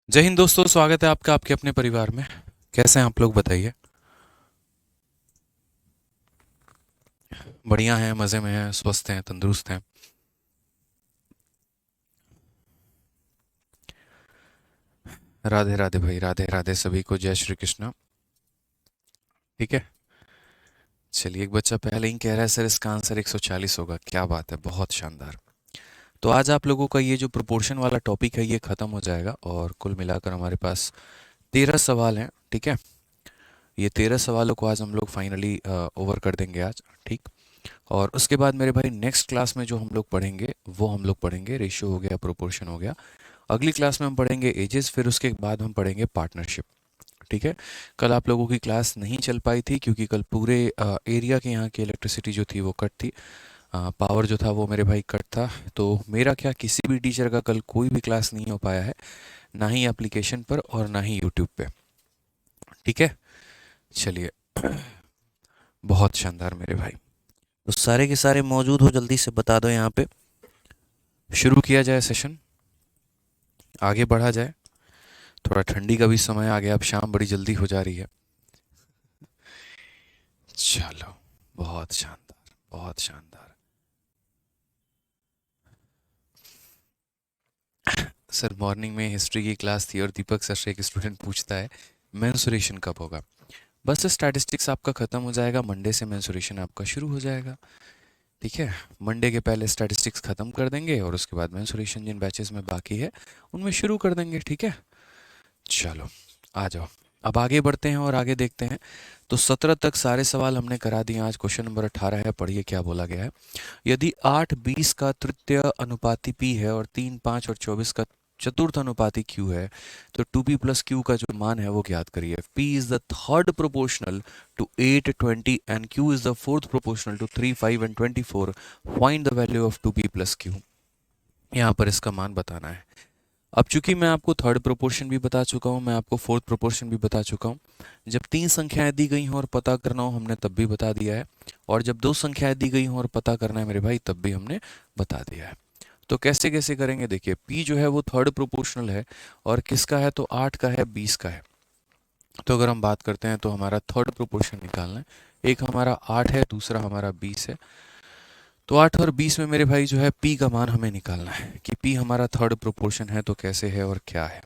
जय हिंद दोस्तों, स्वागत है आपका आपके अपने परिवार में। कैसे हैं आप लोग, बताइए। बढ़िया हैं, मज़े में हैं, स्वस्थ हैं, तंदुरुस्त हैं। राधे राधे भाई, राधे राधे सभी को, जय श्री कृष्ण। ठीक है। चलिए, एक बच्चा पहले ही कह रहा है सर इसका आंसर 140 होगा। क्या बात है, बहुत शानदार। तो आज आप लोगों का ये जो प्रोपोर्शन वाला टॉपिक है ये ख़त्म हो जाएगा और कुल मिलाकर हमारे पास 13 सवाल हैं। ठीक है। ये 13 सवालों को आज हम लोग फाइनली ओवर कर देंगे आज। ठीक। और उसके बाद मेरे भाई नेक्स्ट क्लास में जो हम लोग पढ़ेंगे वो हम लोग पढ़ेंगे रेशियो हो गया, प्रोपोर्शन हो गया। अगली क्लास में हम पढ़ेंगे एजेस, फिर उसके बाद हम पढ़ेंगे पार्टनरशिप। ठीक है। कल आप लोगों की क्लास नहीं चल पाई थी क्योंकि कल पूरे एरिया के यहाँ की इलेक्ट्रिसिटी जो थी वो कट थी। पावर जो था वो मेरे भाई कट था। तो मेरा क्या, किसी भी टीचर का कल कोई भी क्लास नहीं हो पाया है, ना ही एप्लीकेशन पर और ना ही यूट्यूब पे। ठीक है। चलिए। बहुत शानदार मेरे भाई। तो सारे के सारे मौजूद हो, जल्दी से बता दो यहाँ पे। शुरू किया जाए सेशन, आगे बढ़ा जाए। थोड़ा ठंडी का भी समय आ गया, अब शाम बड़ी जल्दी हो जा रही है। चलो, बहुत शानदार, बहुत शानदार। सर मॉर्निंग में हिस्ट्री की क्लास थी और दीपक सर से एक स्टूडेंट पूछता है मेंसुरेशन कब होगा। बस स्टैटिस्टिक्स आपका ख़त्म हो जाएगा, मंडे से मेंसुरेशन आपका शुरू हो जाएगा। ठीक है। मंडे के पहले स्टैटिस्टिक्स ख़त्म कर देंगे और उसके बाद मेंसुरेशन जिन बैचेस में बाकी है उनमें शुरू कर देंगे। ठीक है। चलो, आ जाओ। अब आगे बढ़ते हैं और आगे देखते हैं। तो 17 तक सारे सवाल हमने करा दिए। आज क्वेश्चन नंबर 18 है, पढ़िए क्या बोला गया है। यदि 8 20 का तृतीय अनुपाती p है और 3 5 और 24 का चतुर्थ अनुपाती q है, तो 2p प्लस q का जो मान है वो ज्ञात करिए। p is the third proportional to 8 20 and q is the fourth proportional to 3 5 and 24। Find the value of 2p plus q। यहाँ पर इसका मान बताना है। अब चूंकि मैं आपको थर्ड प्रोपोर्शन भी बता चुका हूँ, मैं आपको फोर्थ प्रोपोर्शन भी बता चुका हूँ। जब 3 संख्याएं दी गई हों और पता करना हो हमने तब भी बता दिया है, और जब 2 संख्याएं दी गई हों और पता करना है मेरे भाई तब भी हमने बता दिया है। तो कैसे कैसे करेंगे, देखिए p जो है वो थर्ड प्रोपोर्शनल है और किसका है, तो 8 का है, 20 का है। तो अगर हम बात करते हैं तो हमारा थर्ड प्रोपोर्शन निकालना है। एक हमारा 8 है, दूसरा हमारा 20 है। तो 8 और 20 में मेरे भाई जो है p का मान हमें निकालना है कि p हमारा थर्ड प्रोपोर्शन है तो कैसे है और क्या है।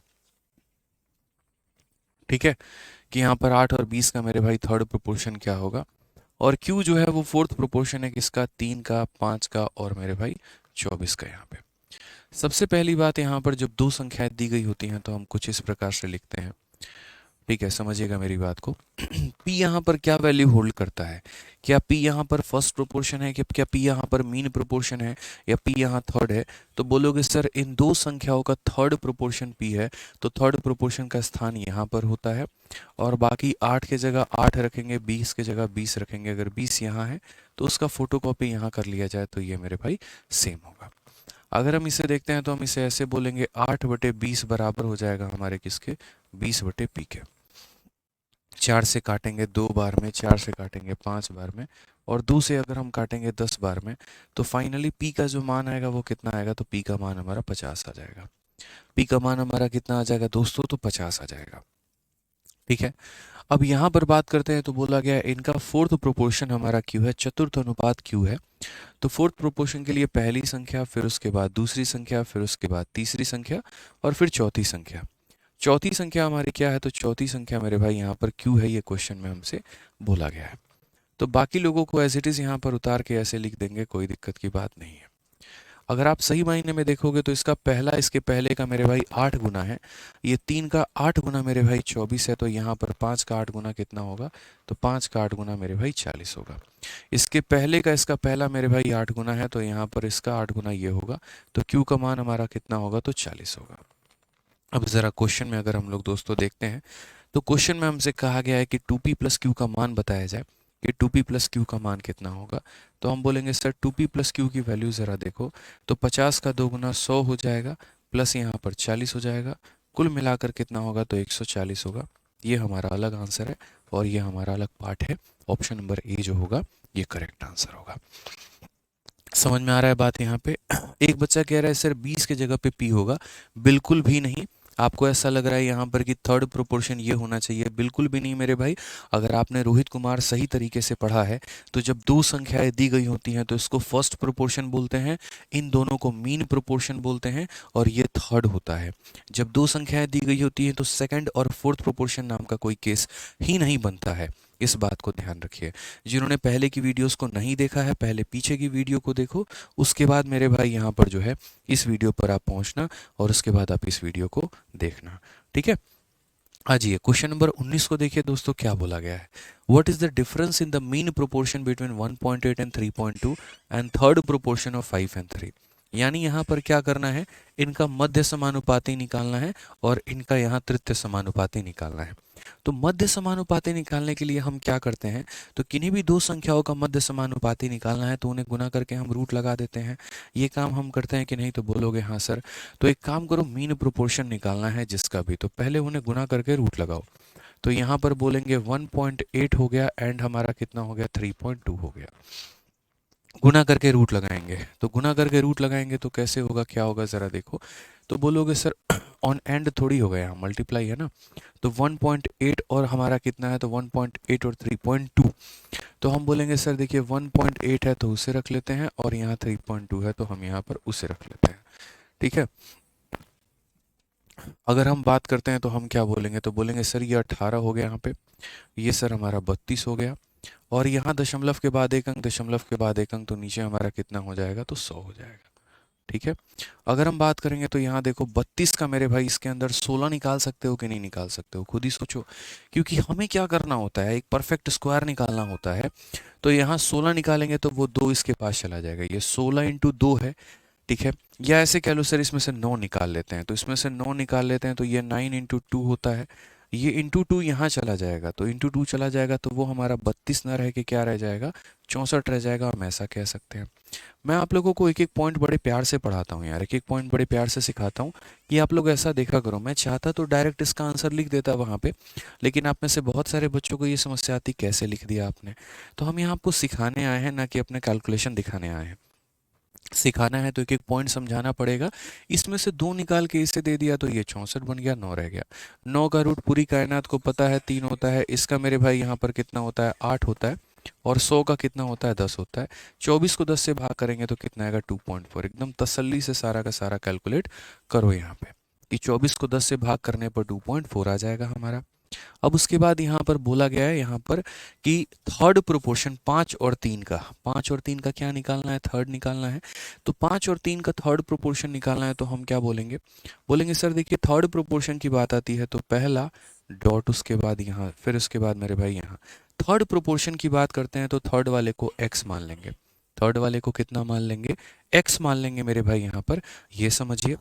ठीक है। कि यहाँ पर 8 और 20 का मेरे भाई थर्ड प्रोपोर्शन क्या होगा, और q जो है वो फोर्थ प्रोपोर्शन है किसका, 3 का, 5 का और मेरे भाई 24 का। यहाँ पे सबसे पहली बात, यहाँ पर जब दो संख्याएं दी गई होती हैं तो हम कुछ इस प्रकार से लिखते हैं। ठीक है, समझिएगा मेरी बात को। p यहाँ पर क्या वैल्यू होल्ड करता है, क्या p यहाँ पर फर्स्ट प्रोपोर्शन है, कि क्या p यहाँ पर मीन प्रोपोर्शन है, या p यहाँ थर्ड है। तो बोलोगे सर इन दो संख्याओं का थर्ड प्रोपोर्शन p है, तो थर्ड प्रोपोर्शन का स्थान यहाँ पर होता है। और बाकी 8 के जगह 8 रखेंगे, 20 के जगह 20 रखेंगे। अगर 20 यहाँ है तो उसका फोटोकॉपी यहाँ कर लिया जाए तो ये मेरे भाई सेम होगा। अगर हम इसे देखते हैं तो हम इसे ऐसे बोलेंगे, 8/20 बराबर हो जाएगा हमारे किसके, 20/p के। 4 से काटेंगे 2 बार में, 4 से काटेंगे 5 बार में, और 2 से अगर हम काटेंगे 10 बार में, तो फाइनली p का जो मान आएगा वो कितना आएगा, तो p का मान हमारा 50 आ जाएगा। p का मान हमारा कितना आ जाएगा दोस्तों, तो 50 आ जाएगा। ठीक है। अब यहाँ पर बात करते हैं तो बोला गया है इनका फोर्थ प्रोपोर्शन हमारा q है, चतुर्थ अनुपात q है। तो फोर्थ प्रोपोर्शन के लिए पहली संख्या, फिर उसके बाद दूसरी संख्या, फिर उसके बाद तीसरी संख्या और फिर चौथी संख्या। चौथी संख्या हमारी क्या है, तो चौथी संख्या मेरे भाई यहाँ पर क्यू है, ये क्वेश्चन में हमसे बोला गया है। तो बाकी लोगों को एज इट इज़ यहाँ पर उतार के ऐसे लिख देंगे, कोई दिक्कत की बात नहीं है। अगर आप सही मायने में देखोगे तो इसका पहला इसके पहले का मेरे भाई 8 गुना है, ये 3 का 8 गुना मेरे भाई 24 है, तो यहाँ पर 5 का 8 गुना कितना होगा, तो 5 का 8 गुना मेरे भाई 40 होगा। इसके पहले का इसका पहला मेरे भाई 8 गुना है, तो यहाँ पर इसका 8 गुना ये होगा, तो क्यू का मान हमारा कितना होगा, तो 40 होगा। अब ज़रा क्वेश्चन में अगर हम लोग दोस्तों देखते हैं तो क्वेश्चन में हमसे कहा गया है कि 2p प्लस क्यू का मान बताया जाए कि 2p प्लस क्यू का मान कितना होगा। तो हम बोलेंगे सर 2p प्लस क्यू की वैल्यू ज़रा देखो, तो 50 का 2 गुना 100 हो जाएगा, प्लस यहाँ पर 40 हो जाएगा, कुल मिलाकर कितना होगा, तो 140 होगा। ये हमारा अलग आंसर है और ये हमारा अलग पार्ट है। ऑप्शन नंबर ए जो होगा ये करेक्ट आंसर होगा। समझ में आ रहा है बात यहाँ पे। एक बच्चा कह रहा है सर 20 के जगह पे p होगा, बिल्कुल भी नहीं। आपको ऐसा लग रहा है यहाँ पर कि थर्ड प्रोपोर्शन ये होना चाहिए, बिल्कुल भी नहीं मेरे भाई। अगर आपने रोहित कुमार सही तरीके से पढ़ा है तो जब दो संख्याएं दी गई होती हैं तो इसको फर्स्ट प्रोपोर्शन बोलते हैं, इन दोनों को मीन प्रोपोर्शन बोलते हैं, और ये थर्ड होता है। जब दो संख्याएं दी गई होती हैं तो सेकंड और फोर्थ प्रोपोर्शन नाम का कोई केस ही नहीं बनता है, इस बात को ध्यान रखिए। जिन्होंने पहले की वीडियोस को नहीं देखा है, पहले पीछे की वीडियो को देखो, उसके बाद मेरे भाई यहाँ पर जो है इस वीडियो पर आप पहुँचना और उसके बाद आप इस वीडियो को देखना, ठीक है। आज ये क्वेश्चन नंबर 19 को देखिए दोस्तों, क्या बोला गया है। What is the difference in the mean proportion between 1.8 and 3.2 and third proportion of 5 and 3। यानी यहाँ पर क्या करना है, इनका मध्य समानुपाती निकालना है और इनका यहाँ तृतीय समानुपाती निकालना है। तो मध्य समानुपाती निकालने के लिए हम क्या करते हैं, तो किन्हीं भी दो संख्याओं का मध्य समानुपाती निकालना है तो उन्हें गुना करके हम रूट लगा देते हैं। ये काम हम करते हैं कि नहीं, तो बोलोगे हाँ सर। तो एक काम करो, मीन प्रोपोर्शन निकालना है जिसका भी, तो पहले उन्हें गुना करके रूट लगाओ। तो यहाँ पर बोलेंगे 1.8 हो गया एंड हमारा कितना हो गया, 3.2 हो गया। गुना करके रूट लगाएंगे, तो गुना करके रूट लगाएंगे तो कैसे होगा, क्या होगा ज़रा देखो। तो बोलोगे सर ऑन एंड थोड़ी हो गया, मल्टीप्लाई है ना। तो 1.8 और हमारा कितना है, तो 1.8 और 3.2। तो हम बोलेंगे सर देखिए 1.8 है तो उसे रख लेते हैं और यहाँ 3.2 है तो हम यहाँ पर उसे रख लेते हैं, ठीक है। अगर हम बात करते हैं तो हम क्या बोलेंगे, तो बोलेंगे सर ये 18 हो गया यहाँ पे, ये सर हमारा 32 हो गया, और यहाँ दशमलव के बाद एक अंक, दशमलव के बाद एक अंक, तो नीचे हमारा कितना हो जाएगा, तो 100 हो जाएगा, ठीक है। अगर हम बात करेंगे तो यहाँ देखो 32 का मेरे भाई इसके अंदर 16 निकाल सकते हो कि नहीं निकाल सकते हो, खुद ही सोचो। क्योंकि हमें क्या करना होता है, एक परफेक्ट स्क्वायर निकालना होता है। तो यहाँ 16 निकालेंगे तो वो 2 इसके पास चला जाएगा, ये 16 इंटू 2 है, ठीक है। या ऐसे कह लो सर इसमें से 9 निकाल लेते हैं, तो इसमें से 9 निकाल लेते हैं तो ये 9 इंटू 2 होता है, ये इंटू 2 यहाँ चला जाएगा, तो इंटू 2 चला जाएगा तो वो हमारा 32 ना रह के क्या रह जाएगा, 64 रह जाएगा, हम ऐसा कह सकते हैं। मैं आप लोगों को एक एक पॉइंट बड़े प्यार से पढ़ाता हूँ यार, एक एक पॉइंट बड़े प्यार से सिखाता हूँ कि आप लोग ऐसा देखा करो। मैं चाहता तो डायरेक्ट इसका आंसर लिख देता वहाँ पे, लेकिन आप में से बहुत सारे बच्चों को ये समस्या आती कैसे लिख दिया आपने। तो हम यहाँ आपको सिखाने आए हैं, ना कि अपने कैलकुलेशन दिखाने आए हैं। सिखाना है तो एक एक पॉइंट समझाना पड़ेगा। इसमें से 2 निकाल के इसे दे दिया तो ये 64 बन गया, 9 रह गया। 9 का रूट पूरी कायनात को पता है 3 होता है, इसका मेरे भाई यहाँ पर कितना होता है, 8 होता है, और 100 का कितना होता है, 10 होता है। 24 को 10 से भाग करेंगे तो कितना आएगा, 2.4। एकदम तसल्ली से सारा का सारा कैलकुलेट करो यहाँ पे कि 24 को 10 से भाग करने पर 2.4 आ जाएगा हमारा। अब उसके बाद यहाँ पर बोला गया है यहाँ पर कि थर्ड प्रोपोर्शन 5 और 3 का, 5 और 3 का क्या निकालना है, थर्ड निकालना है। तो 5 और 3 का थर्ड प्रोपोर्शन निकालना है तो हम क्या बोलेंगे, बोलेंगे सर देखिए थर्ड प्रोपोर्शन की बात आती है तो पहला डॉट, उसके बाद यहाँ, फिर उसके बाद मेरे भाई यहाँ थर्ड प्रोपोर्शन की बात करते हैं तो थर्ड वाले को x मान लेंगे। थर्ड वाले को कितना मान लेंगे, x मान लेंगे मेरे भाई यहाँ पर, ये समझिए।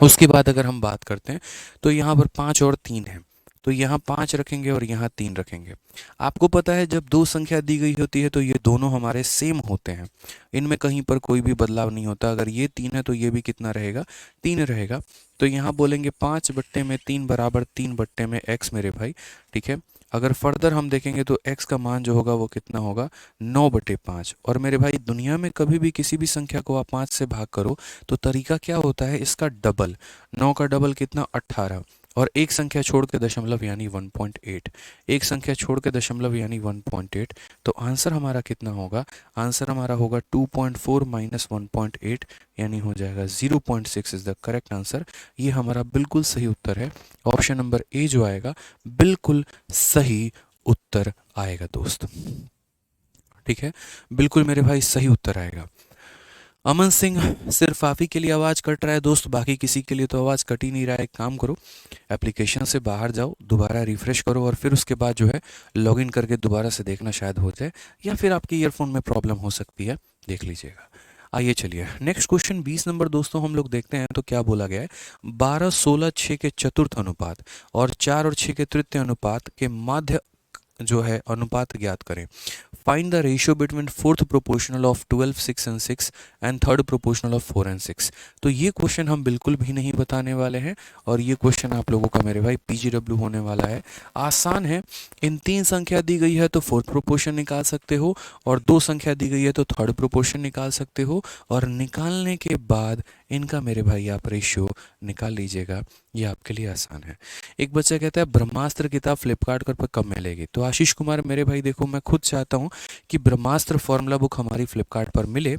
उसके बाद अगर हम बात करते हैं तो यहाँ पर 5 और 3 है, तो यहाँ 5 रखेंगे और यहाँ 3 रखेंगे। आपको पता है जब दो संख्या दी गई होती है तो ये दोनों हमारे सेम होते हैं, इनमें कहीं पर कोई भी बदलाव नहीं होता। अगर ये 3 है तो ये भी कितना रहेगा, 3 रहेगा। तो यहाँ बोलेंगे 5 बट्टे में 3 बराबर 3 बट्टे में x मेरे भाई, ठीक है। अगर फर्दर हम देखेंगे तो x का मान जो होगा वो कितना होगा, 9/5। और मेरे भाई दुनिया में कभी भी किसी भी संख्या को आप 5 से भाग करो तो तरीका क्या होता है, इसका डबल। 9 का डबल कितना, 18, और एक संख्या छोड़ के दशमलव यानी 1.8, एक संख्या छोड़ के दशमलव यानी 1.8। तो आंसर हमारा कितना होगा, आंसर हमारा होगा 2.4 माइनस 1.8 यानी हो जाएगा 0.6 इज द करेक्ट आंसर। ये हमारा बिल्कुल सही उत्तर है, ऑप्शन नंबर ए जो आएगा बिल्कुल सही उत्तर आएगा दोस्त, ठीक है। बिल्कुल मेरे भाई सही उत्तर आएगा। अमन सिंह, सिर्फ आप ही के लिए आवाज़ कट रहा है दोस्त, बाकी किसी के लिए तो आवाज़ कट ही नहीं रहा है। एक काम करो, एप्लीकेशन से बाहर जाओ, दोबारा रिफ्रेश करो और फिर उसके बाद जो है लॉगिन करके दोबारा से देखना, शायद हो जाए, या फिर आपके ईयरफोन में प्रॉब्लम हो सकती है, देख लीजिएगा। आइए चलिए नेक्स्ट क्वेश्चन 20 नंबर दोस्तों हम लोग देखते हैं तो क्या बोला गया है। 12, 16, 6 के चतुर्थ अनुपात और 4 और 6 के तृतीय अनुपात के माध्य जो है अनुपात ज्ञात करें। Find the ratio between fourth proportional of 12, 6 and 6 and third proportional of 4 and 6। तो ये क्वेश्चन हम बिल्कुल भी नहीं बताने वाले हैं और ये क्वेश्चन आप लोगों का मेरे भाई पीजीडब्ल्यू होने वाला है। आसान है, इन 3 संख्या दी गई है तो फोर्थ प्रोपोर्शन निकाल सकते हो, और 2 संख्या दी गई है तो थर्ड प्रोपोर्शन निकाल सकते हो, और निकालने के बाद इनका मेरे भाई आप रेशियो निकाल लीजिएगा, ये आपके लिए आसान है। एक बच्चा कहता है ब्रह्मास्त्र किताब फ्लिपकार्ट पर कब मिलेगी? तो आशीष कुमार मेरे भाई देखो, मैं खुद चाहता हूँ कि ब्रह्मास्त्र फॉर्मूला बुक हमारी फ्लिपकार्ट पर मिले,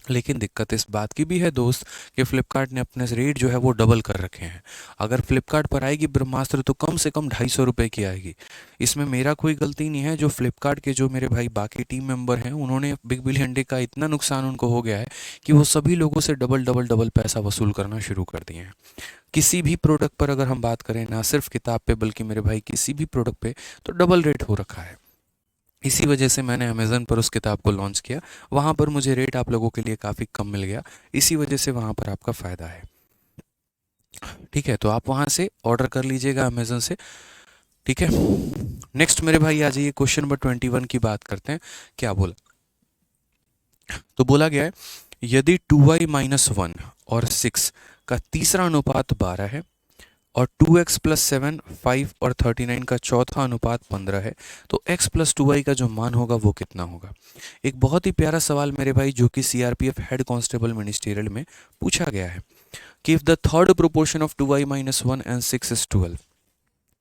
लेकिन दिक्कत इस बात की भी है दोस्त कि फ्लिपकार्ट ने अपने रेट जो है वो डबल कर रखे हैं। अगर फ्लिपकार्ट पर आएगी ब्रह्मास्त्र तो कम से कम 250 रुपये की आएगी। इसमें मेरा कोई गलती नहीं है, जो फ्लिपकार्ट के जो मेरे भाई बाकी टीम मेंबर हैं उन्होंने बिग बिलियन डे का इतना नुकसान उनको हो गया है कि वो सभी लोगों से डबल डबल डबल पैसा वसूल करना शुरू कर दिए हैं। किसी भी प्रोडक्ट पर अगर हम बात करें, ना सिर्फ किताब पे बल्कि मेरे भाई किसी भी प्रोडक्ट पे, तो डबल रेट हो रखा है। इसी वजह से मैंने अमेज़न पर उस किताब को लॉन्च किया, वहाँ पर मुझे रेट आप लोगों के लिए काफ़ी कम मिल गया, इसी वजह से वहाँ पर आपका फ़ायदा है। ठीक है, तो आप वहाँ से ऑर्डर कर लीजिएगा अमेज़न से। ठीक है, नेक्स्ट मेरे भाई आ जाइए, क्वेश्चन नंबर 21 की बात करते हैं। क्या बोला? तो बोला गया है यदि 2y-1 और 6 का तीसरा अनुपात 12 है और 2x प्लस 7, 5 और 39 का चौथा अनुपात 15 है, तो x प्लस 2y का जो मान होगा वो कितना होगा? एक बहुत ही प्यारा सवाल मेरे भाई, जो कि सीआरपीएफ हेड कांस्टेबल मिनिस्ट्रियल में पूछा गया है कि if the third proportion of 2y-1 and 6 is 12।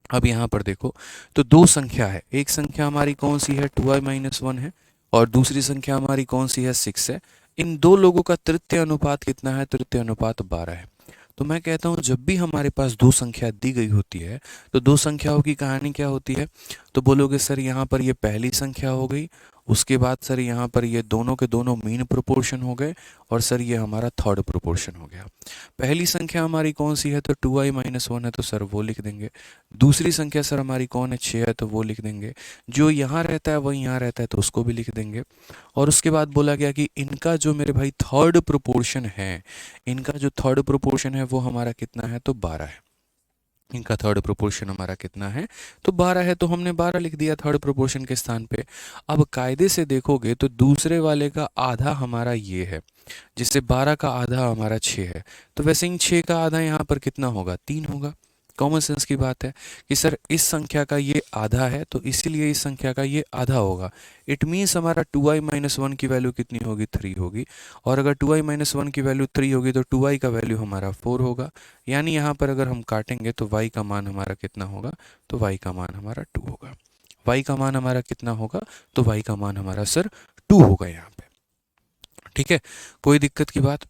अब यहाँ पर देखो, तो दो संख्या है, एक संख्या हमारी कौन सी है? 2y-1 है, और दूसरी संख्या हमारी कौन सी है? 6 है। इन दो लोगों का तृतीय अनुपात कितना है? तृतीय अनुपात 12 है। तो मैं कहता हूं जब भी हमारे पास दो संख्या दी गई होती है तो दो संख्याओं की कहानी क्या होती है? तो बोलोगे सर यहाँ पर ये पहली संख्या हो गई, उसके बाद सर यहाँ पर ये दोनों के दोनों मीन प्रोपोर्शन हो गए, और सर ये हमारा थर्ड प्रोपोर्शन हो गया। पहली संख्या हमारी कौन सी है? तो 2y-1 है, तो सर वो लिख देंगे। दूसरी संख्या सर हमारी कौन है? 6 है, तो वो लिख देंगे। जो यहाँ रहता है वही यहाँ रहता है, तो उसको भी लिख देंगे। और उसके बाद बोला गया कि इनका जो मेरे भाई थर्ड प्रोपोर्शन है, इनका जो थर्ड प्रोपोर्शन है वो हमारा कितना है? तो 12 है। इनका थर्ड प्रोपोर्शन हमारा कितना है? तो 12 है, तो हमने 12 लिख दिया थर्ड प्रोपोर्शन के स्थान पे। अब कायदे से देखोगे तो दूसरे वाले का आधा हमारा ये है, जिससे 12 का आधा हमारा 6 है, तो वैसे इन 6 का आधा यहाँ पर कितना होगा? 3 होगा। कॉमन सेंस की बात है कि सर इस संख्या का ये आधा है, तो इसीलिए इस संख्या का ये आधा होगा। इट मीन्स हमारा 2y-1 की वैल्यू कितनी होगी? 3 होगी। और अगर 2y-1 की वैल्यू 3 होगी तो 2y का वैल्यू हमारा 4 होगा। यानी यहाँ पर अगर हम काटेंगे तो y का मान हमारा कितना होगा? तो y का मान हमारा 2 होगा। y का मान हमारा कितना होगा? तो y का मान हमारा सर 2 होगा यहाँ पे। ठीक है, कोई दिक्कत की बात?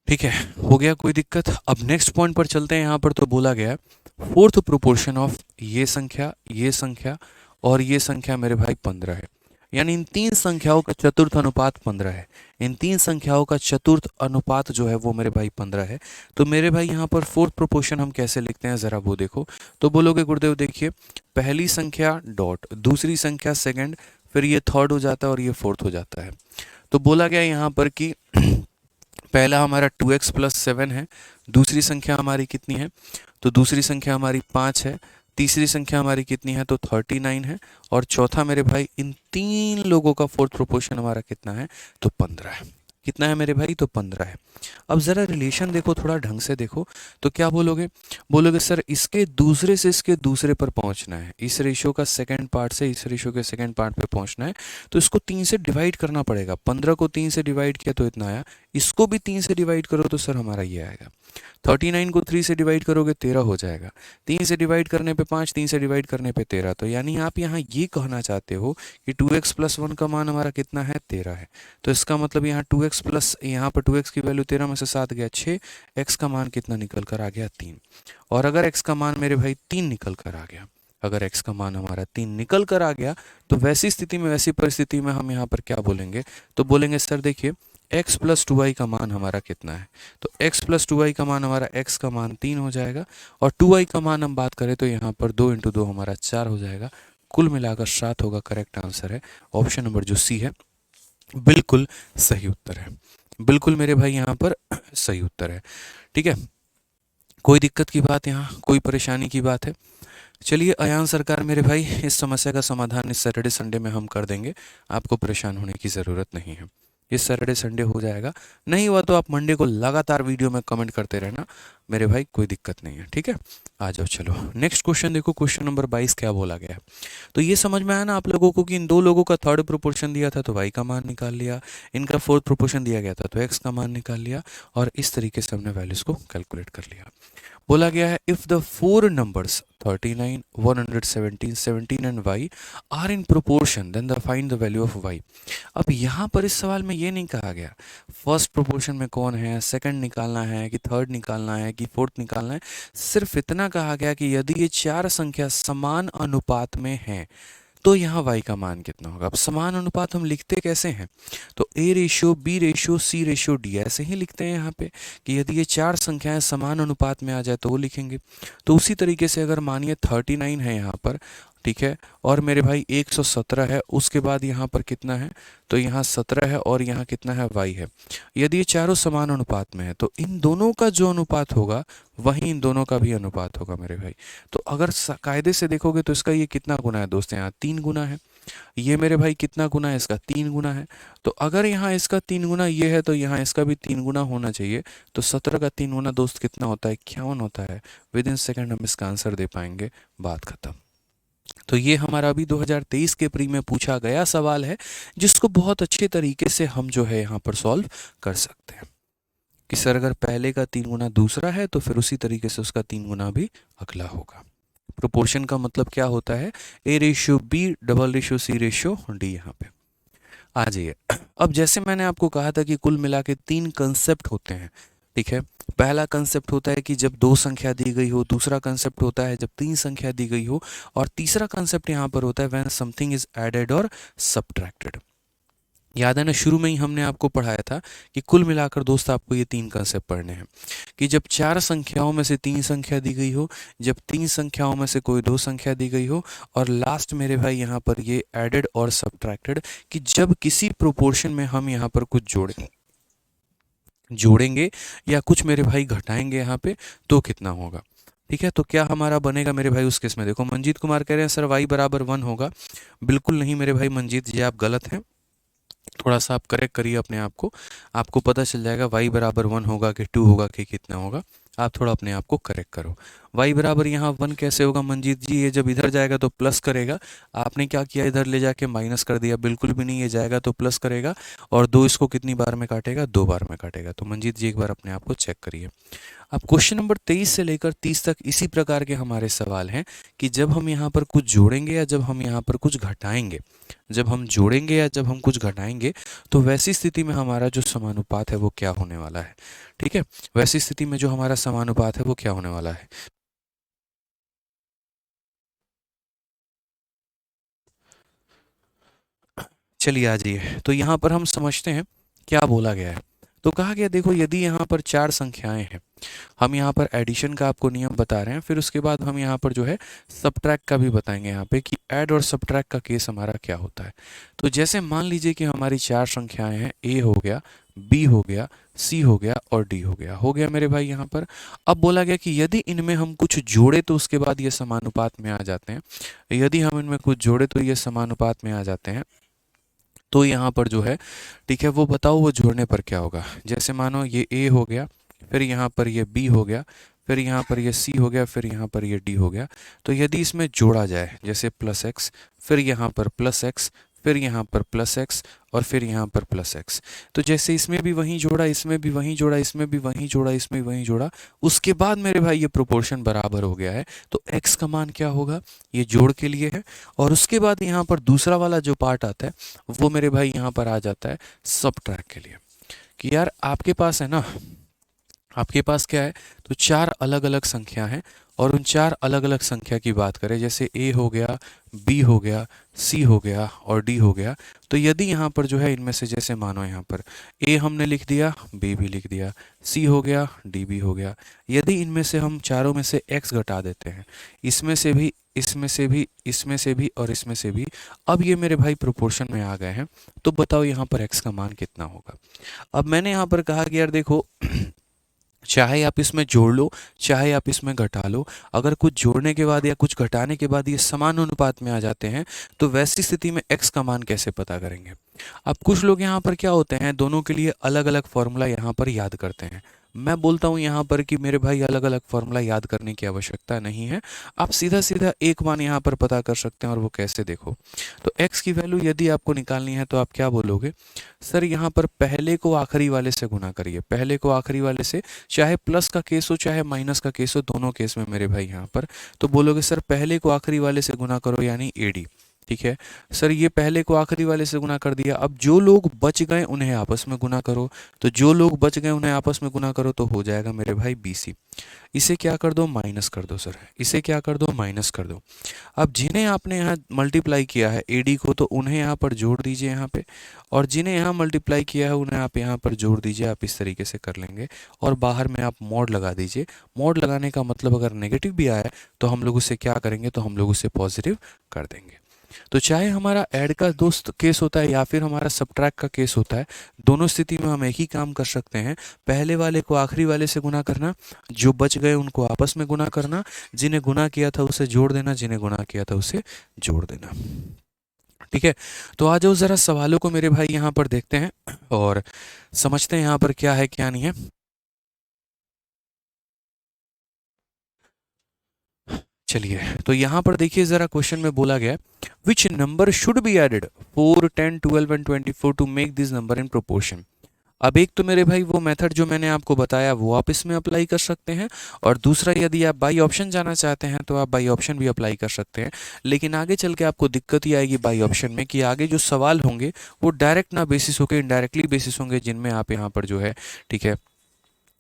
ठीक है, हो गया, कोई दिक्कत? अब नेक्स्ट पॉइंट पर चलते हैं। यहाँ पर तो बोला गया फोर्थ प्रोपोर्शन ऑफ ये संख्या और ये संख्या मेरे भाई 15 है, यानी इन तीन संख्याओं का चतुर्थ अनुपात 15 है। इन तीन संख्याओं का चतुर्थ अनुपात जो है वो मेरे भाई 15 है। तो मेरे भाई यहाँ पर फोर्थ प्रोपोर्शन हम कैसे लिखते हैं ज़रा वो देखो। तो बोलोगे गुरुदेव देखिए, पहली संख्या डॉट, दूसरी संख्या सेकंड, फिर ये थर्ड हो जाता है और ये फोर्थ हो जाता है। तो बोला गया यहाँ पर कि पहला हमारा 2x प्लस 7 है, दूसरी संख्या हमारी कितनी है? तो दूसरी संख्या हमारी 5 है, तीसरी संख्या हमारी कितनी है? तो 39 है, और चौथा मेरे भाई इन तीन लोगों का फोर्थ प्रोपोर्शन हमारा कितना है? तो 15 है। कितना है मेरे भाई? तो 15 है। अब ज़रा रिलेशन देखो, थोड़ा ढंग से देखो, तो क्या बोलोगे? बोलोगे सर इसके दूसरे से इसके दूसरे पर पहुंचना है, इस रेशियो का सेकंड पार्ट से इस रेशियो के सेकंड पार्ट पे पहुंचना है, तो इसको 3 से डिवाइड करना पड़ेगा। 15 को 3 से डिवाइड किया तो इतना आया, इसको भी 3 से डिवाइड करो तो सर हमारा ये आएगा। 39 को 3 से डिवाइड करोगे 13 हो जाएगा, 3 से डिवाइड करने पे 5, 3 से डिवाइड करने पे 13। तो यानी आप यहाँ ये कहना चाहते हो कि 2x प्लस 1 का मान हमारा कितना है? 13 है। तो इसका मतलब यहाँ 2x प्लस, यहाँ पर 2x की वैल्यू 13 में से 7 गया 6, x का मान कितना निकल कर आ गया? 3। और अगर x का मान मेरे भाई 3 निकल कर आ गया, अगर x का मान हमारा 3 निकल कर आ गया, तो वैसी स्थिति में, वैसी परिस्थिति में हम यहाँ पर क्या बोलेंगे? तो बोलेंगे सर देखिए x प्लस 2y का मान हमारा कितना है? तो x प्लस 2y का मान हमारा, x का मान 3 हो जाएगा, और 2y का मान हम बात करें तो यहाँ पर 2 × 2 हमारा 4 हो जाएगा, कुल मिलाकर 7 होगा। करेक्ट आंसर है ऑप्शन नंबर जो सी है, बिल्कुल सही उत्तर है। बिल्कुल मेरे भाई यहाँ पर सही उत्तर है। ठीक है, कोई दिक्कत की बात, यहाँ कोई परेशानी की बात है? चलिए अयान सरकार मेरे भाई, इस समस्या का समाधान इस सैटरडे संडे में हम कर देंगे, आपको परेशान होने की ज़रूरत नहीं है। ये सैटरडे संडे हो जाएगा। नहीं हुआ तो आप मंडे को लगातार वीडियो में कमेंट करते रहना मेरे भाई, कोई दिक्कत नहीं है, ठीक है। आ जाओ, चलो नेक्स्ट क्वेश्चन देखो, क्वेश्चन नंबर 22 क्या बोला गया है। तो ये समझ में आया ना आप लोगों को कि इन दो लोगों का थर्ड प्रोपोर्शन दिया था तो y का मान निकाल लिया, इनका फोर्थ प्रोपोर्शन दिया गया था तो x का मान निकाल लिया, और इस तरीके से हमने वैल्यूज को कैलकुलेट कर लिया। बोला गया है if the four numbers 39, 117, 17 and y are in proportion then the find the value of y। अब यहाँ पर इस सवाल में ये नहीं कहा गया फर्स्ट प्रोपोर्शन में कौन है, सेकंड निकालना है कि थर्ड निकालना है कि फोर्थ निकालना है। सिर्फ इतना कहा गया कि यदि ये चार संख्या समान अनुपात में हैं तो यहाँ y का मान कितना होगा। अब समान अनुपात हम लिखते कैसे हैं, तो a ratio b ratio c ratio d ऐसे ही लिखते हैं यहाँ पे कि यदि ये चार संख्याएं समान अनुपात में आ जाए तो वो लिखेंगे। तो उसी तरीके से अगर मानिए 39 है यहाँ पर, ठीक है, और मेरे भाई 117 है, उसके बाद यहाँ पर कितना है, तो यहाँ 17 है और यहाँ कितना है, y है। यदि ये चारों समान अनुपात में है तो इन दोनों का जो अनुपात होगा वहीं इन दोनों का भी अनुपात होगा मेरे भाई। तो अगर कायदे से देखोगे तो इसका ये कितना गुना है दोस्त, यहाँ 3 गुना है। ये मेरे भाई कितना गुना है, इसका 3 गुना है। तो अगर यहाँ इसका 3 गुना ये है तो यहाँ इसका भी 3 गुना होना चाहिए। तो 17 का 3 गुना दोस्त कितना होता है, 51 होता है। विद इन सेकेंड हम इसका आंसर दे पाएंगे, बात खत्म। तो ये हमारा अभी 2023 के प्री में पूछा गया सवाल है जिसको बहुत अच्छे तरीके से हम जो है यहाँ पर सॉल्व कर सकते हैं कि सर अगर पहले का 3 गुना दूसरा है तो फिर उसी तरीके से उसका 3 गुना भी अगला होगा। प्रोपोर्शन का मतलब क्या होता है, a ratio b double ratio c ratio d। यहाँ पे आ जाइए। अब जैसे मैंने आपको कहा था कि कुल मिला के 3 कंसेप्ट होते हैं, ठीक है। पहला कंसेप्ट होता है कि जब 2 संख्या दी गई हो, दूसरा कंसेप्ट होता है जब 3 संख्या दी गई हो, और तीसरा कंसेप्ट यहाँ पर होता है व्हेन समथिंग इज एडेड और सब्ट्रैक्टेड। याद है ना, शुरू में ही हमने आपको पढ़ाया था कि कुल मिलाकर दोस्त आपको ये 3 कंसेप्ट पढ़ने हैं कि जब 4 संख्याओं में से 3 संख्या दी गई हो, जब 3 संख्याओं में से कोई 2 संख्या दी गई हो, और लास्ट मेरे भाई यहाँ पर ये एडेड और सब्ट्रैक्टेड कि जब किसी प्रोपोर्शन में हम यहाँ पर कुछ जोड़ेंगे या कुछ मेरे भाई घटाएंगे यहाँ पे तो कितना होगा, ठीक है। तो क्या हमारा बनेगा मेरे भाई उस केस में, देखो मंजीत कुमार कह रहे हैं सर y बराबर 1 होगा। बिल्कुल नहीं मेरे भाई मंजीत जी, आप गलत हैं। थोड़ा सा आप करेक्ट करिए अपने आप को, आपको पता चल जाएगा y बराबर 1 होगा कि 2 होगा कि कितना होगा। आप थोड़ा अपने आप को करेक्ट करो। y बराबर यहाँ 1 कैसे होगा मंजीत जी, ये जब इधर जाएगा तो प्लस करेगा। आपने क्या किया, इधर ले जाके माइनस कर दिया। बिल्कुल भी नहीं, ये जाएगा तो प्लस करेगा, और 2 इसको कितनी बार में काटेगा, 2 बार में काटेगा। तो मंजीत जी एक बार अपने आप को चेक करिए। अब क्वेश्चन नंबर 23 से लेकर 30 तक इसी प्रकार के हमारे सवाल हैं कि जब हम यहाँ पर कुछ जोड़ेंगे या जब हम यहाँ पर कुछ घटाएंगे, जब हम जोड़ेंगे या जब हम कुछ घटाएंगे तो वैसी स्थिति में हमारा जो समानुपात है वो क्या होने वाला है, ठीक है। वैसी स्थिति में जो हमारा समानुपात है वो क्या होने वाला है। चलिए आ जाइए, तो यहाँ पर हम समझते हैं क्या बोला गया है। तो कहा गया देखो, यदि यहाँ पर 4 संख्याएं हैं, हम यहाँ पर एडिशन का आपको नियम बता रहे हैं, फिर उसके बाद हम यहाँ पर जो है सब्ट्रैक्ट का भी बताएंगे यहाँ पे कि ऐड और सब्ट्रैक्ट का केस हमारा क्या होता है। तो जैसे मान लीजिए कि हमारी 4 संख्याएं हैं, a हो गया, b हो गया, c हो गया और d हो गया मेरे भाई यहाँ पर। अब बोला गया कि यदि इनमें हम कुछ जोड़े तो उसके बाद ये समानुपात में आ जाते हैं। यदि हम इनमें कुछ जोड़े तो ये समानुपात में आ जाते हैं। तो यहाँ पर जो है, ठीक है, वो बताओ वो जोड़ने पर क्या होगा। जैसे मानो ये a हो गया, फिर यहाँ पर ये b हो गया, फिर यहाँ पर ये c हो गया, फिर यहाँ पर ये d हो गया। तो यदि इसमें जोड़ा जाए जैसे प्लस x, फिर यहाँ पर प्लस x, फिर यहाँ पर प्लस x और फिर यहाँ पर प्लस x, तो जैसे इसमें भी वहीं जोड़ा, इसमें भी वहीं जोड़ा, इसमें भी वहीं जोड़ा, इसमें भी वहीं जोड़ा, उसके बाद मेरे भाई ये प्रोपोर्शन बराबर हो गया है। तो x का मान क्या होगा, ये जोड़ के लिए है। और उसके बाद यहाँ पर दूसरा वाला जो पार्ट आता है वो मेरे भाई यहाँ पर आ जाता है सब्ट्रैक्ट के लिए कि यार आपके पास है ना, आपके पास क्या है, तो 4 अलग अलग संख्या हैं और उन 4 अलग अलग संख्या की बात करें, जैसे a हो गया, b हो गया, c हो गया और d हो गया। तो यदि यहाँ पर जो है इनमें से जैसे मानो यहाँ पर a हमने लिख दिया, b भी लिख दिया, c हो गया, d भी हो गया। यदि इनमें से हम चारों में से x घटा देते हैं, इसमें से भी, इसमें से भी, इसमें से भी और इसमें से भी, अब ये मेरे भाई प्रोपोर्शन में आ गए हैं, तो बताओ यहाँ पर x का मान कितना होगा। अब मैंने यहाँ पर कहा कि यार देखो चाहे आप इसमें जोड़ लो, चाहे आप इसमें घटा लो, अगर कुछ जोड़ने के बाद या कुछ घटाने के बाद ये समान अनुपात में आ जाते हैं तो वैसी स्थिति में x का मान कैसे पता करेंगे। अब कुछ लोग यहाँ पर क्या होते हैं, दोनों के लिए अलग अलग फॉर्मूला यहाँ पर याद करते हैं। मैं बोलता हूँ यहाँ पर कि मेरे भाई अलग अलग फॉर्मूला याद करने की आवश्यकता नहीं है, आप सीधा सीधा एक मान यहाँ पर पता कर सकते हैं। और वो कैसे, देखो, तो x की वैल्यू यदि आपको निकालनी है तो आप क्या बोलोगे, सर यहाँ पर पहले को आखिरी वाले से गुना करिए, पहले को आखिरी वाले से, चाहे प्लस का केस हो चाहे माइनस का केस हो, दोनों केस में मेरे भाई यहाँ पर तो बोलोगे सर पहले को आखिरी वाले से गुना करो यानी एडी। ठीक है सर, ये पहले को आखिरी वाले से गुना कर दिया, अब जो लोग बच गए उन्हें आपस में गुना करो, तो जो लोग बच गए उन्हें आपस में गुना करो तो हो जाएगा मेरे भाई बीसी। इसे क्या कर दो, माइनस कर दो सर, इसे क्या कर दो, माइनस कर दो। अब जिन्हें आपने यहाँ मल्टीप्लाई किया है एडी को तो उन्हें यहाँ पर जोड़ दीजिए यहाँ पे, और जिन्हें यहाँ मल्टीप्लाई किया है उन्हें आप यहाँ पर जोड़ दीजिए। आप इस तरीके से कर लेंगे और बाहर में आप मॉड लगा दीजिए। मॉड लगाने का मतलब अगर नेगेटिव भी आया तो हम लोग उसे क्या करेंगे, तो हम लोग उसे पॉजिटिव कर देंगे। तो चाहे हमारा ऐड का दोस्त केस होता है या फिर हमारा सब्ट्रैक्ट का केस होता है, दोनों स्थिति में हम एक ही काम कर सकते हैं, पहले वाले को आखिरी वाले से गुना करना, जो बच गए उनको आपस में गुना करना, जिन्हें गुना किया था उसे जोड़ देना, जिन्हें गुना किया था उसे जोड़ देना। ठीक है, तो आ जाओ जरा सवालों को मेरे भाई यहाँ पर देखते हैं और समझते हैं यहाँ पर क्या है क्या नहीं है। चलिए, तो यहाँ पर देखिए जरा क्वेश्चन में बोला गया which number should be added 4, 10, 12 and 24 to make this number in proportion. अब एक तो मेरे भाई वो मेथड जो मैंने आपको बताया वो आप इसमें अप्लाई कर सकते हैं, और दूसरा यदि आप बाई ऑप्शन जाना चाहते हैं तो आप बाई ऑप्शन भी अप्लाई कर सकते हैं। लेकिन आगे चल के आपको दिक्कत ही आएगी बाई ऑप्शन में कि आगे जो सवाल होंगे वो डायरेक्ट ना बेसिस होकर इनडायरेक्टली बेसिस होंगे, जिनमें आप यहाँ पर जो है, ठीक है,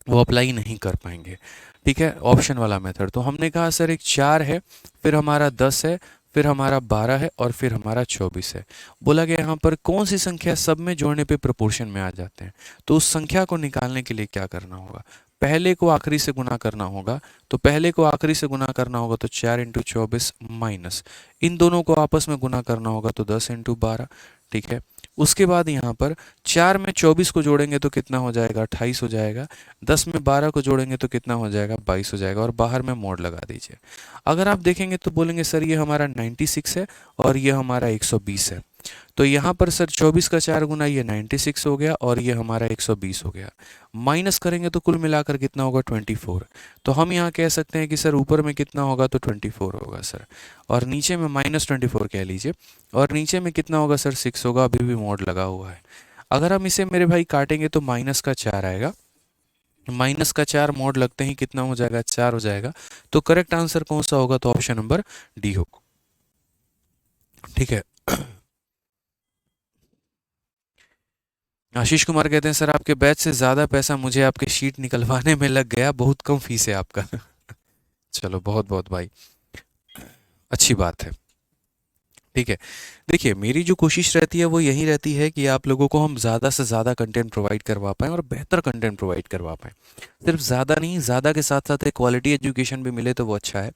वो अप्लाई नहीं कर पाएंगे। ठीक है, ऑप्शन वाला मेथड तो हमने कहा सर एक 4 है, फिर हमारा 10 है, फिर हमारा 12 है और फिर हमारा 24 है। बोला गया यहाँ पर कौन सी संख्या सब में जोड़ने पे प्रोपोर्शन में आ जाते हैं। तो उस संख्या को निकालने के लिए क्या करना होगा, पहले को आखिरी से गुना करना होगा। तो पहले को आखिरी से गुना करना होगा तो 4 इंटू 24 माइनस इन दोनों को आपस में गुना करना होगा तो 10 इंटू 12। ठीक है, उसके बाद यहाँ पर 4 में 24 को जोड़ेंगे तो कितना हो जाएगा, 28 हो जाएगा। 10 में 12 को जोड़ेंगे तो कितना हो जाएगा, 22 हो जाएगा। और बाहर में मोड लगा दीजिए। अगर आप देखेंगे तो बोलेंगे सर ये हमारा 96 है और ये हमारा 120 है। तो यहाँ पर सर 24 का 4 गुना ये 96 हो गया और ये हमारा 120 हो गया। माइनस करेंगे तो कुल मिलाकर कितना होगा, 24। तो हम यहाँ कह सकते हैं कि सर ऊपर में कितना होगा, तो 24 होगा सर, और नीचे में -24 कह लीजिए, और नीचे में कितना होगा सर, 6 होगा। अभी भी मोड लगा हुआ है। अगर हम इसे मेरे भाई काटेंगे तो माइनस का 4 आएगा, माइनस का 4 मोड लगते ही कितना हो जाएगा, 4 हो जाएगा। तो करेक्ट आंसर कौन सा होगा, तो ऑप्शन नंबर डी होगा। ठीक है, आशीष कुमार कहते हैं सर आपके बैच से ज़्यादा पैसा मुझे आपके शीट निकलवाने में लग गया, बहुत कम फीस है आपका। चलो बहुत बहुत भाई, अच्छी बात है। ठीक है, देखिए मेरी जो कोशिश रहती है वो यही रहती है कि आप लोगों को हम ज़्यादा से ज़्यादा कंटेंट प्रोवाइड करवा पाएँ और बेहतर कंटेंट प्रोवाइड करवा पाएँ। सिर्फ ज़्यादा नहीं, ज़्यादा के साथ साथ एक क्वालिटी एजुकेशन भी मिले तो वो अच्छा है।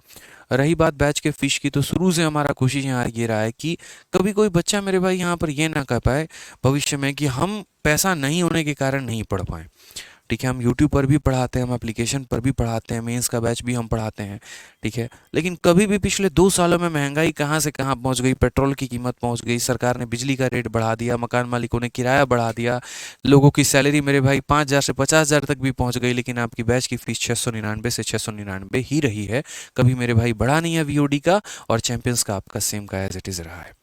रही बात बैच के फ़ीस की, तो शुरू से हमारा कोशिश यहाँ ये रहा है कि कभी कोई बच्चा मेरे भाई यहाँ पर ये ना कह पाए भविष्य में कि हम पैसा नहीं होने के कारण नहीं पढ़ पाएँ। ठीक है, हम यूट्यूब पर भी पढ़ाते हैं, हम एप्लीकेशन पर भी पढ़ाते हैं, मेंस का बैच भी हम पढ़ाते हैं। ठीक है, लेकिन कभी भी पिछले 2 सालों में महंगाई कहाँ से कहाँ पहुँच गई, पेट्रोल की कीमत पहुँच गई, सरकार ने बिजली का रेट बढ़ा दिया, मकान मालिकों ने किराया बढ़ा दिया, लोगों की सैलरी मेरे भाई 5,000 से 50,000 तक भी पहुँच गई, लेकिन आपकी बैच की फ़ीस 699 से 699 ही रही है। कभी मेरे भाई बढ़ा नहीं है वीओडी का, और चैंपियंस का आपका सेम का एज इट इज़ रहा है।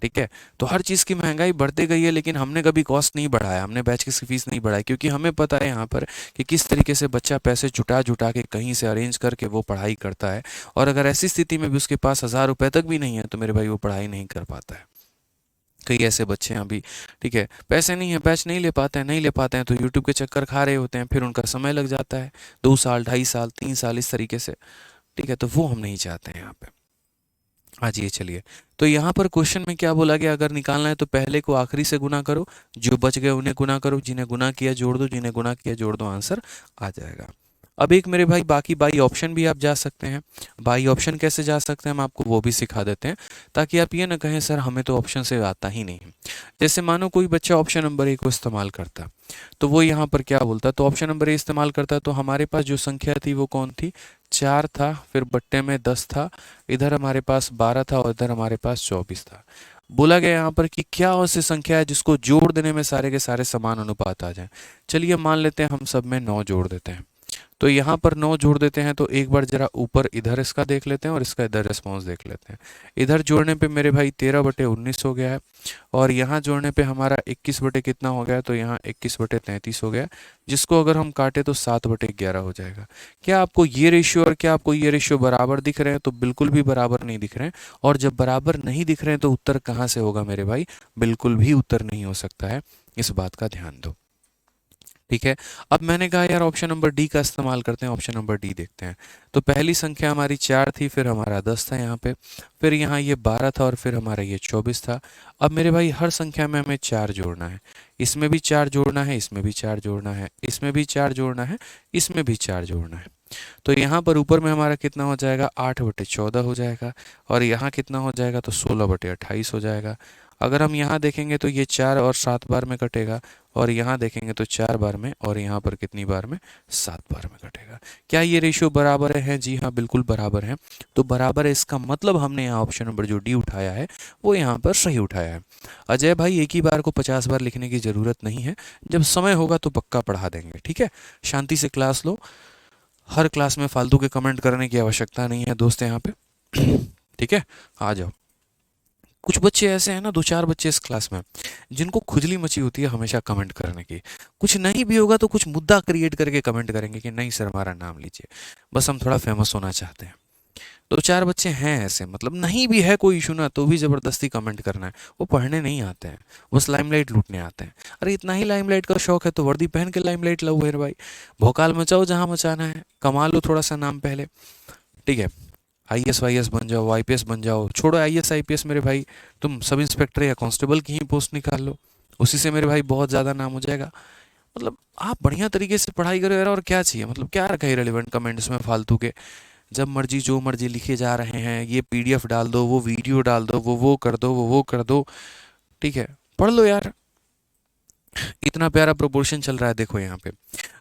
ठीक है, तो हर चीज़ की महंगाई बढ़ती गई है, लेकिन हमने कभी कॉस्ट नहीं बढ़ाया, हमने बैच की फीस नहीं बढ़ाई, क्योंकि हमें पता है यहाँ पर कि किस तरीके से बच्चा पैसे जुटा जुटा के कहीं से अरेंज करके वो पढ़ाई करता है, और अगर ऐसी स्थिति में भी उसके पास 1,000 रुपये तक भी नहीं है तो मेरे भाई वो पढ़ाई नहीं कर पाता है। कई ऐसे बच्चे हैं अभी, ठीक है, पैसे नहीं है, बैच नहीं ले पाते हैं, नहीं ले पाते हैं तो यूट्यूब के चक्कर खा रहे होते हैं, फिर उनका समय लग जाता है 2 साल, 2.5 साल, 3 साल इस तरीके से। ठीक है, तो वो हम नहीं चाहते हैं यहाँ पे। हाँ जी, चलिए, तो यहाँ पर क्वेश्चन में क्या बोला गया, अगर निकालना है तो पहले को आखिरी से गुना करो, जो बच गए उन्हें गुना करो, जिन्हें गुना किया जोड़ दो, जिन्हें गुना किया जोड़ दो, आंसर आ जाएगा। अब एक मेरे भाई बाकी बाई ऑप्शन भी आप जा सकते हैं। बाई ऑप्शन कैसे जा सकते हैं हम आपको वो भी सिखा देते हैं, ताकि आप ये ना कहें सर हमें तो ऑप्शन से आता ही नहीं है। जैसे मानो कोई बच्चा ऑप्शन नंबर ए को इस्तेमाल करता, तो वो यहाँ पर क्या बोलता, तो ऑप्शन नंबर ए इस्तेमाल करता, तो हमारे पास जो संख्या थी वो कौन थी, 4 था, फिर बट्टे में 10 था, इधर हमारे पास 12 था और इधर हमारे पास 24 था। बोला गया यहाँ पर कि क्या ऐसी संख्या है जिसको जोड़ देने में सारे के सारे समान अनुपात आ जाए। चलिए मान लेते हैं हम सब में 9 जोड़ देते हैं। तो यहाँ पर 9 जोड़ देते हैं, तो एक बार जरा ऊपर इधर इसका देख लेते हैं और इसका इधर रिस्पॉन्स देख लेते हैं। इधर जोड़ने पे मेरे भाई 13/19 हो गया है, और यहाँ जोड़ने पे हमारा 21 बटे कितना हो गया है, तो यहाँ 21/33 हो गया, जिसको अगर हम काटे तो 7/11 हो जाएगा। क्या आपको ये रेशियो और क्या आपको ये रेशियो बराबर दिख रहे हैं, तो बिल्कुल भी बराबर नहीं दिख रहे हैं। और जब बराबर नहीं दिख रहे हैं तो उत्तर कहाँ से होगा मेरे भाई, बिल्कुल भी उत्तर नहीं हो सकता है, इस बात का ध्यान दो। ठीक है, अब मैंने कहा यार ऑप्शन नंबर डी का इस्तेमाल करते हैं, ऑप्शन नंबर डी देखते हैं। तो पहली संख्या हमारी 4 थी, फिर हमारा 10 था यहाँ पे, फिर यहाँ ये 12 था और फिर हमारा ये 24 था। अब मेरे भाई हर संख्या में हमें 4 जोड़ना है, इसमें भी 4 जोड़ना है, इसमें भी 4 जोड़ना है, इसमें भी 4 जोड़ना है, इसमें भी 4 जोड़ना है। तो यहाँ पर ऊपर में हमारा कितना हो जाएगा, 8/14 हो जाएगा, और यहाँ कितना हो जाएगा, तो 16/28 हो जाएगा। अगर हम यहाँ देखेंगे तो ये 4 और 7 बार में कटेगा, और यहाँ देखेंगे तो 4 बार में, और यहाँ पर कितनी बार में, 7 बार में कटेगा। क्या ये रेशियो बराबर है? जी हाँ, बिल्कुल बराबर है। तो बराबर है, इसका मतलब हमने यहाँ ऑप्शन नंबर जो डी उठाया है वो यहाँ पर सही उठाया है। अजय भाई एक ही बार को 50 बार लिखने की ज़रूरत नहीं है, जब समय होगा तो पक्का पढ़ा देंगे। ठीक है, शांति से क्लास लो, हर क्लास में फालतू के कमेंट करने की आवश्यकता नहीं है दोस्त यहाँ पे। ठीक है, आ जाओ। कुछ बच्चे ऐसे हैं ना, 2-4 बच्चे इस क्लास में, जिनको खुजली मची होती है हमेशा कमेंट करने की। कुछ नहीं भी होगा तो कुछ मुद्दा क्रिएट करके कमेंट करेंगे कि नहीं सर हमारा नाम लीजिए, बस हम थोड़ा फेमस होना चाहते हैं। 2-4 बच्चे हैं ऐसे, मतलब नहीं भी है कोई इशू ना, तो भी ज़बरदस्ती कमेंट करना है। वो पढ़ने नहीं आते हैं, बस लाइमलाइट लूटने आते हैं। अरे इतना ही लाइमलाइट का शौक है तो वर्दी पहन के लाइमलाइट लो मेरे भाई, भौकाल मचाओ जहाँ मचाना है, कमा लो थोड़ा सा नाम पहले। ठीक है, आईएएस वाईएएस बन जाओ, आईपीएस बन जाओ, छोड़ो आईएएस आईपीएस मेरे भाई, तुम सब इंस्पेक्टर या कांस्टेबल की ही पोस्ट निकाल लो, उसी से मेरे भाई बहुत ज़्यादा नाम हो जाएगा। मतलब आप बढ़िया तरीके से पढ़ाई करो यार, और क्या चाहिए, मतलब क्या रखा है रिलेवेंट कमेंट्स में फालतू के। जब मर्जी जो मर्जी लिखे जा रहे हैं, ये पीडीएफ डाल दो, वो वीडियो डाल दो, वो कर दो, वो कर दो। ठीक है, पढ़ लो यार, इतना प्यारा प्रोपोर्शन चल रहा है। देखो यहाँ पे,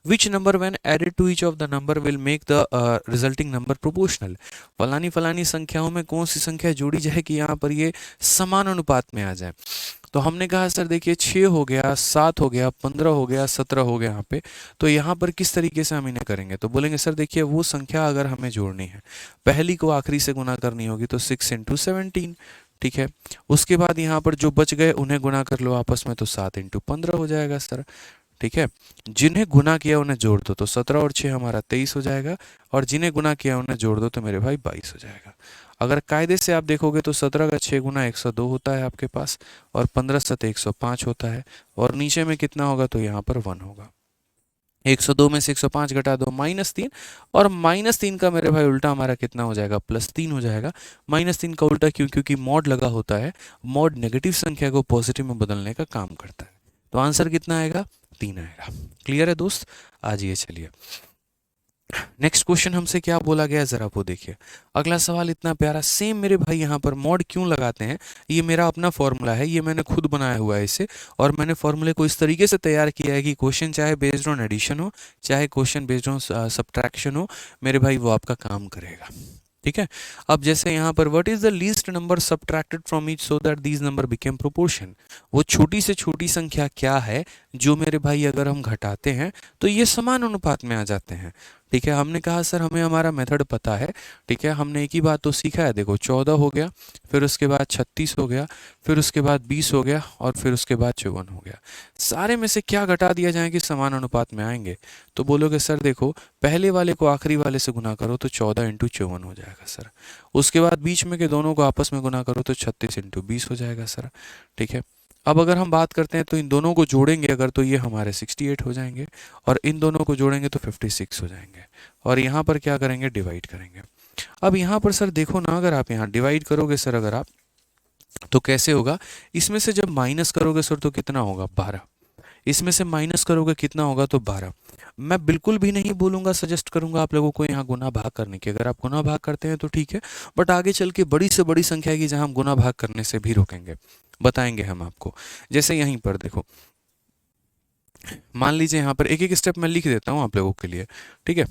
which number when added to each of the number will make the resulting number proportional. फलानी फलानी संख्याओं में कौन सी संख्या जोड़ी जाए कि यहाँ पर ये समान अनुपात में आ जाए। तो हमने कहा सर देखिए 6 हो गया, 7 हो गया, 15 हो गया, 17 हो गया यहाँ पे। तो यहाँ पर किस तरीके से हम इन्हें करेंगे, तो बोलेंगे सर देखिए वो संख्या अगर हमें जोड़नी है, पहली को आखिरी से गुना करनी होगी, तो 6 × 17। ठीक है, उसके बाद यहाँ पर जो बच गए उन्हें गुना कर लो आपस में, तो 7 × 15 हो जाएगा सर। ठीक है, जिन्हें गुना किया उन्हें जोड़ दो, तो 17 और 6 हमारा 23 हो जाएगा, और जिन्हें गुना किया उन्हें जोड़ दो तो मेरे भाई 22 हो जाएगा। अगर कायदे से आप देखोगे तो 17 का 6 गुना 102 होता है आपके पास, और 15 7 105 होता है, और नीचे में कितना होगा, तो यहाँ पर 1 होगा। 102 में से 105 घटा दो, -3, और -3 का मेरे भाई उल्टा हमारा कितना हो जाएगा, +3 हो जाएगा। -3 का उल्टा क्यों, क्योंकि मॉड लगा होता है, मॉड नेगेटिव संख्या को पॉजिटिव में बदलने का काम करता है। तो आंसर कितना आएगा, 3 आएगा। क्लियर है दोस्त, आ जाइए चलिए। नेक्स्ट क्वेश्चन हमसे क्या बोला गया है जरा वो देखिए। अगला सवाल इतना प्यारा, सेम मेरे भाई यहाँ पर मॉड क्यों लगाते हैं, ये मेरा अपना फॉर्मूला है, ये मैंने खुद बनाया हुआ है इसे, और मैंने फॉर्मूले को इस तरीके से तैयार किया है कि क्वेश्चन चाहे बेस्ड ऑन एडिशन हो, चाहे क्वेश्चन बेस्ड ऑन सब्ट्रैक्शन हो, मेरे भाई वो आपका काम करेगा। ठीक है, अब जैसे यहाँ पर what is the least number subtracted from each so that these number became proportion. वो छोटी से छोटी संख्या क्या है जो मेरे भाई अगर हम घटाते हैं तो ये समान अनुपात में आ जाते हैं। ठीक है, हमने कहा सर हमें हमारा मेथड पता है। ठीक है, हमने एक ही बात तो सीखा है, देखो 14 हो गया, फिर उसके बाद 36 हो गया, फिर उसके बाद 20 हो गया, और फिर उसके बाद 54 हो गया। सारे में से क्या घटा दिया जाए कि समान अनुपात में आएंगे, तो बोलोगे सर देखो पहले वाले को आखिरी वाले से गुना करो तो 14 × 54 हो जाएगा सर। उसके बाद बीच में के दोनों को आपस में गुना करो तो 36 × 20 हो जाएगा सर। ठीक है, अब अगर हम बात करते हैं तो इन दोनों को जोड़ेंगे अगर, तो ये हमारे 68 हो जाएंगे, और इन दोनों को जोड़ेंगे तो 56 हो जाएंगे, और यहाँ पर क्या करेंगे, डिवाइड करेंगे। अब यहाँ पर सर देखो ना, अगर आप यहाँ डिवाइड करोगे सर अगर आप, तो कैसे होगा, इसमें से जब माइनस करोगे सर तो कितना होगा, 12। इसमें से माइनस करोगे कितना होगा, तो 12। मैं बिल्कुल भी नहीं बोलूंगा, सजेस्ट करूंगा आप लोगों को यहाँ गुना भाग करने की। अगर आप गुना भाग करते हैं तो ठीक है, बट आगे चल के बड़ी से बड़ी संख्या आएगी जहां हम गुना भाग करने से भी रोकेंगे, बताएंगे हम आपको। जैसे यहीं पर देखो, मान लीजिए यहाँ पर एक एक स्टेप मैं लिख देता हूँ आप लोगों के लिए, ठीक है।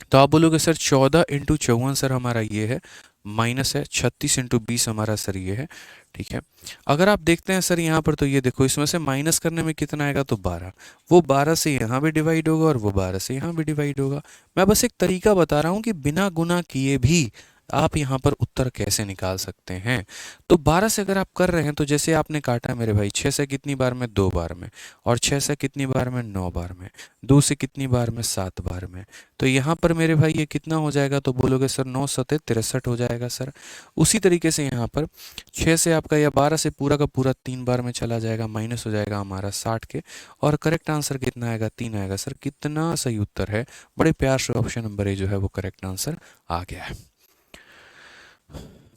तो आप बोलोगे सर 14 × 54 सर हमारा ये है, माइनस है 36 × 20 हमारा सर ये है, ठीक है। अगर आप देखते हैं सर यहाँ पर, तो ये देखो इसमें से माइनस करने में कितना आएगा, तो 12। वो 12 से यहाँ भी डिवाइड होगा और वो 12 से यहाँ भी डिवाइड होगा। मैं बस एक तरीका बता रहा हूँ कि बिना गुना किए भी आप यहाँ पर उत्तर कैसे निकाल सकते हैं। तो 12 से अगर आप कर रहे हैं, तो जैसे आपने काटा मेरे भाई, 6 से कितनी बार में, 2 बार में, और 6 से कितनी बार में, 9 बार में, 2 से कितनी बार में, 7 बार में। तो यहाँ पर मेरे भाई ये कितना हो जाएगा, तो बोलोगे सर 9 सते 63 हो जाएगा सर। उसी तरीके से यहाँ पर 6 से आपका या 12 से पूरा का पूरा 3 बार में चला जाएगा, माइनस हो जाएगा हमारा 60 के, और करेक्ट आंसर कितना आएगा, 3 आएगा सर। कितना सही उत्तर है, बड़े प्यार से ऑप्शन नंबर ए जो है वो करेक्ट आंसर आ गया है।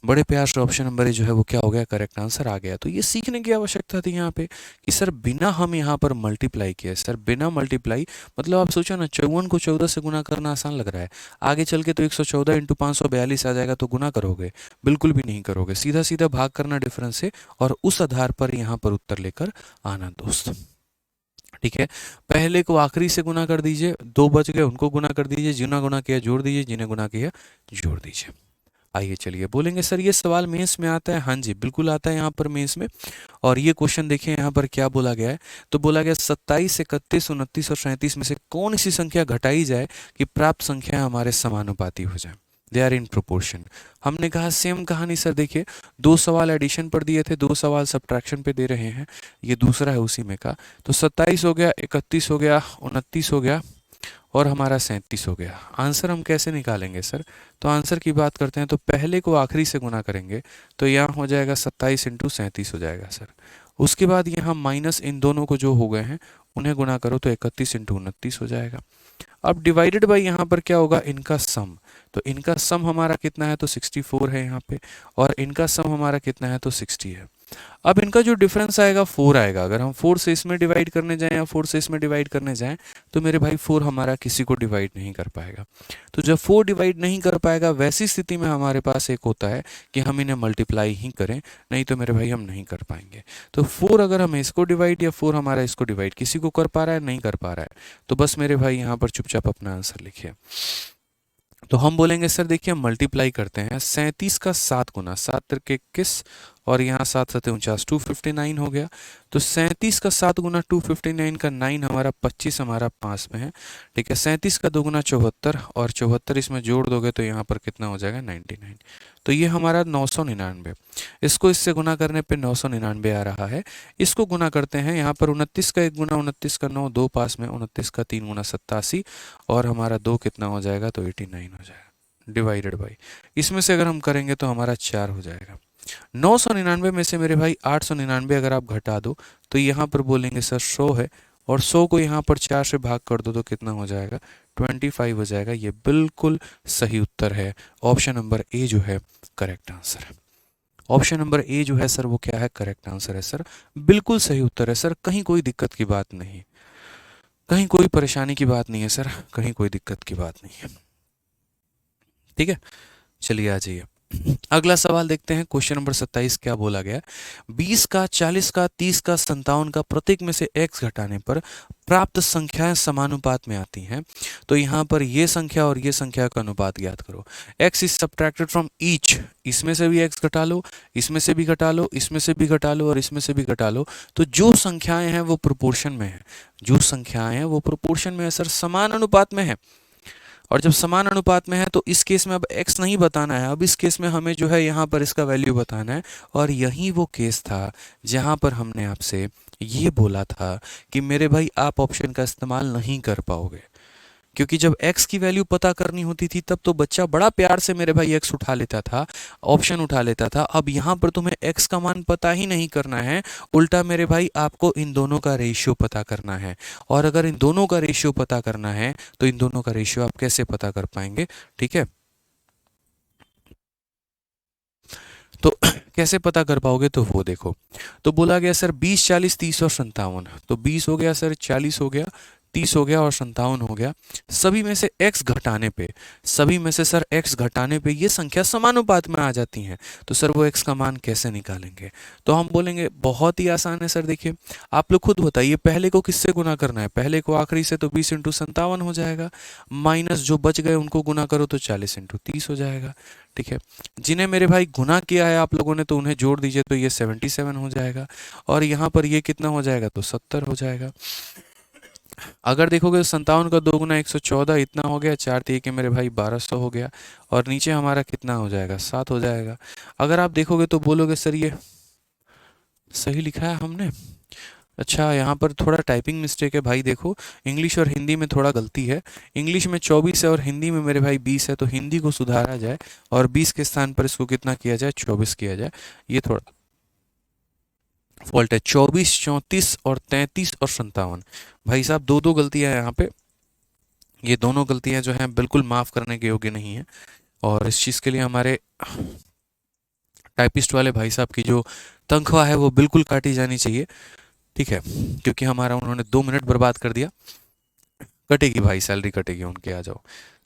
बड़े प्यार से ऑप्शन नंबर ए जो है वो क्या हो गया, करेक्ट आंसर आ गया। तो ये सीखने की आवश्यकता थी यहाँ पे कि सर बिना हम यहाँ पर मल्टीप्लाई किए, सर बिना मल्टीप्लाई, मतलब आप सोचो ना, 54 को 14 से गुना करना आसान लग रहा है, आगे चल के तो 114 × 542 आ जाएगा, तो गुना करोगे, बिल्कुल भी नहीं करोगे, सीधा सीधा भाग करना डिफरेंस से, और उस आधार पर यहाँ पर उत्तर लेकर आना दोस्त, ठीक है। पहले को आखिरी से गुना कर दीजिए, 2 बच गए उनको गुना कर दीजिए, जिन्हें गुना किया जोड़ दीजिए, जिन्हें गुना किया जोड़ दीजिए। आइए चलिए, बोलेंगे सर ये सवाल मेंस में आता है, हाँ जी बिल्कुल आता है यहाँ पर मेंस में। और ये क्वेश्चन देखिए यहाँ पर क्या बोला गया है, तो बोला गया 27, 31, 29 और 37 में से कौन सी संख्या घटाई जाए कि प्राप्त संख्या हमारे समानुपाती हो जाए, दे आर इन प्रोपोर्शन। हमने कहा सेम कहानी सर, देखिए 2 सवाल एडिशन पर दिए थे, 2 सवाल सब्ट्रैक्शन पे दे रहे हैं, ये दूसरा है उसी में का। तो 27 हो गया, 31 हो गया, 29 हो गया, और हमारा 37 हो गया। आंसर हम कैसे निकालेंगे सर, तो आंसर की बात करते हैं, तो पहले को आखिरी से गुना करेंगे, तो यहाँ हो जाएगा 27 × 37 हो जाएगा सर। उसके बाद यहाँ माइनस इन दोनों को जो हो गए हैं उन्हें गुना करो, तो 31 × 29 हो जाएगा। अब डिवाइडेड बाई यहाँ पर क्या होगा, इनका सम। तो इनका सम हमारा कितना है, तो 64 है यहाँ पे, और इनका सम हमारा कितना है, तो 60 है। अब इनका जो डिफरेंस आएगा 4 आएगा। अगर हम 4 से इसमें डिवाइड करने जाएं या 4 से इसमें डिवाइड करने जाएं, तो मेरे भाई 4 हमारा किसी को डिवाइड नहीं कर पाएगा। तो जब 4 डिवाइड नहीं कर पाएगा, वैसी स्थिति में हमारे पास एक होता है कि हम इन्हें मल्टीप्लाई ही करें, नहीं तो मेरे भाई हम नहीं कर पाएंगे। तो 4 अगर हम इसको डिवाइड, या 4 हमारा इसको डिवाइड, किसी को कर पा रहा है, नहीं कर पा रहा है, तो बस मेरे भाई यहाँ पर चुपचाप अपना आंसर लिखिए। तो हम बोलेंगे सर देखिए, हम मल्टीप्लाई करते हैं 37 का 7 गुना, 7 तिरके 21, और यहाँ 7 7 49, 259 हो गया। तो 37 का 7 गुना 259 का 9 हमारा 25 हमारा 5 में है, ठीक है। 37 का 2 गुना 74, और 74 इसमें जोड़ दोगे तो यहाँ पर कितना हो जाएगा, 99। तो ये हमारा 999, इसको इससे गुना करने पे 999 आ रहा है। इसको गुना करते हैं, यहाँ पर 29 का 1 गुना 29 का 9, 2 पास में, 29 का 3 गुना 87, और हमारा 2 कितना हो जाएगा, तो 89 हो जाएगा, डिवाइडेड बाई, इसमें से अगर हम करेंगे तो हमारा 4 हो जाएगा। 999 में से मेरे भाई 899 अगर आप घटा दो, तो यहाँ पर बोलेंगे सर 100 है, और 100 को यहाँ पर 4 से भाग कर दो तो कितना हो जाएगा, 25 हो जाएगा। ये बिल्कुल सही उत्तर है, ऑप्शन नंबर ए जो है करेक्ट आंसर है। ऑप्शन नंबर ए जो है सर वो क्या है, करेक्ट आंसर है सर, बिल्कुल सही उत्तर है सर, कहीं कोई दिक्कत की बात नहीं, कहीं कोई परेशानी की बात नहीं है सर, कहीं कोई दिक्कत की बात नहीं है, ठीक है। चलिए आ जाइए, अगला सवाल देखते हैं। क्वेश्चन नंबर 27 क्या बोला गया, 20 का, 40 का, 30 का, 57 का प्रत्येक में से x घटाने पर प्राप्त संख्याएं समानुपात में आती हैं। तो यहाँ पर ये संख्या और ये संख्या का अनुपात ज्ञात करो। x is subtracted from each, इसमें से भी x घटा लो, इसमें से भी घटा लो, इसमें से भी घटा लो, और इसमें से भी घटा लो। तो जो संख्याएं हैं वो प्रोपोर्शन में है, जो संख्याएं हैं वो प्रोपोर्शन में है सर, समान अनुपात में है। और जब समान अनुपात में है तो इस केस में अब x नहीं बताना है, अब इस केस में हमें जो है यहाँ पर इसका वैल्यू बताना है। और यही वो केस था जहाँ पर हमने आपसे ये बोला था कि मेरे भाई आप ऑप्शन का इस्तेमाल नहीं कर पाओगे, क्योंकि जब x की वैल्यू पता करनी होती थी तब तो बच्चा बड़ा प्यार से मेरे भाई x उठा लेता था, ऑप्शन उठा लेता था। अब यहाँ पर तुम्हें x का मान पता ही नहीं करना है, उल्टा मेरे भाई आपको इन दोनों का रेशियो पता करना है। और अगर इन दोनों का रेशियो पता करना है तो इन दोनों का रेशियो आप कैसे पता कर पाएंगे, ठीक है। तो कैसे पता कर पाओगे, तो वो देखो। तो बोला गया सर 20, 40, 30 और 57, तो 20 हो गया सर, 40 हो गया, 30 हो गया और 57 हो गया। सभी में से x घटाने पे, सभी में से सर x घटाने पे ये संख्या समानुपात में आ जाती हैं। तो सर वो x का मान कैसे निकालेंगे? तो हम बोलेंगे बहुत ही आसान है सर। देखिए आप लोग खुद बताइए, पहले को किससे गुना करना है? पहले को आखिरी से, तो 20 इंटू 57 हो जाएगा, माइनस जो बच गए उनको गुना करो तो 40 इंटू 30 हो जाएगा। ठीक है, जिन्हें मेरे भाई गुना किया है आप लोगों ने तो उन्हें जोड़ दीजिए, तो ये 77 हो जाएगा, और यहाँ पर ये कितना हो जाएगा, तो 70 हो जाएगा। अगर देखोगे 57 का 2 गुना 114 इतना हो गया, 4 3 के मेरे भाई 1200 हो गया, और नीचे हमारा कितना हो जाएगा, 7 हो जाएगा। अगर आप देखोगे तो बोलोगे सर ये सही लिखा है हमने। अच्छा, यहाँ पर थोड़ा टाइपिंग मिस्टेक है भाई, देखो इंग्लिश और हिंदी में थोड़ा गलती है। इंग्लिश में 24 है और हिंदी में मेरे भाई 20 है, तो हिंदी को सुधारा जाए और 20 के स्थान पर इसको कितना किया जाए, 24 किया जाए। ये थोड़ा फॉल्ट है। 24, 34 और 33 और 57, भाई साहब दो दो गलतियां हैं यहाँ पे। ये दोनों गलतियां जो हैं बिल्कुल माफ़ करने के योग्य नहीं है, और इस चीज़ के लिए हमारे टाइपिस्ट वाले भाई साहब की जो तनख्वाह है वो बिल्कुल काटी जानी चाहिए। ठीक है, क्योंकि हमारा उन्होंने 2 मिनट बर्बाद कर दिया। कटेगी भाई, सैलरी कटेगी उनके, आ जाओ।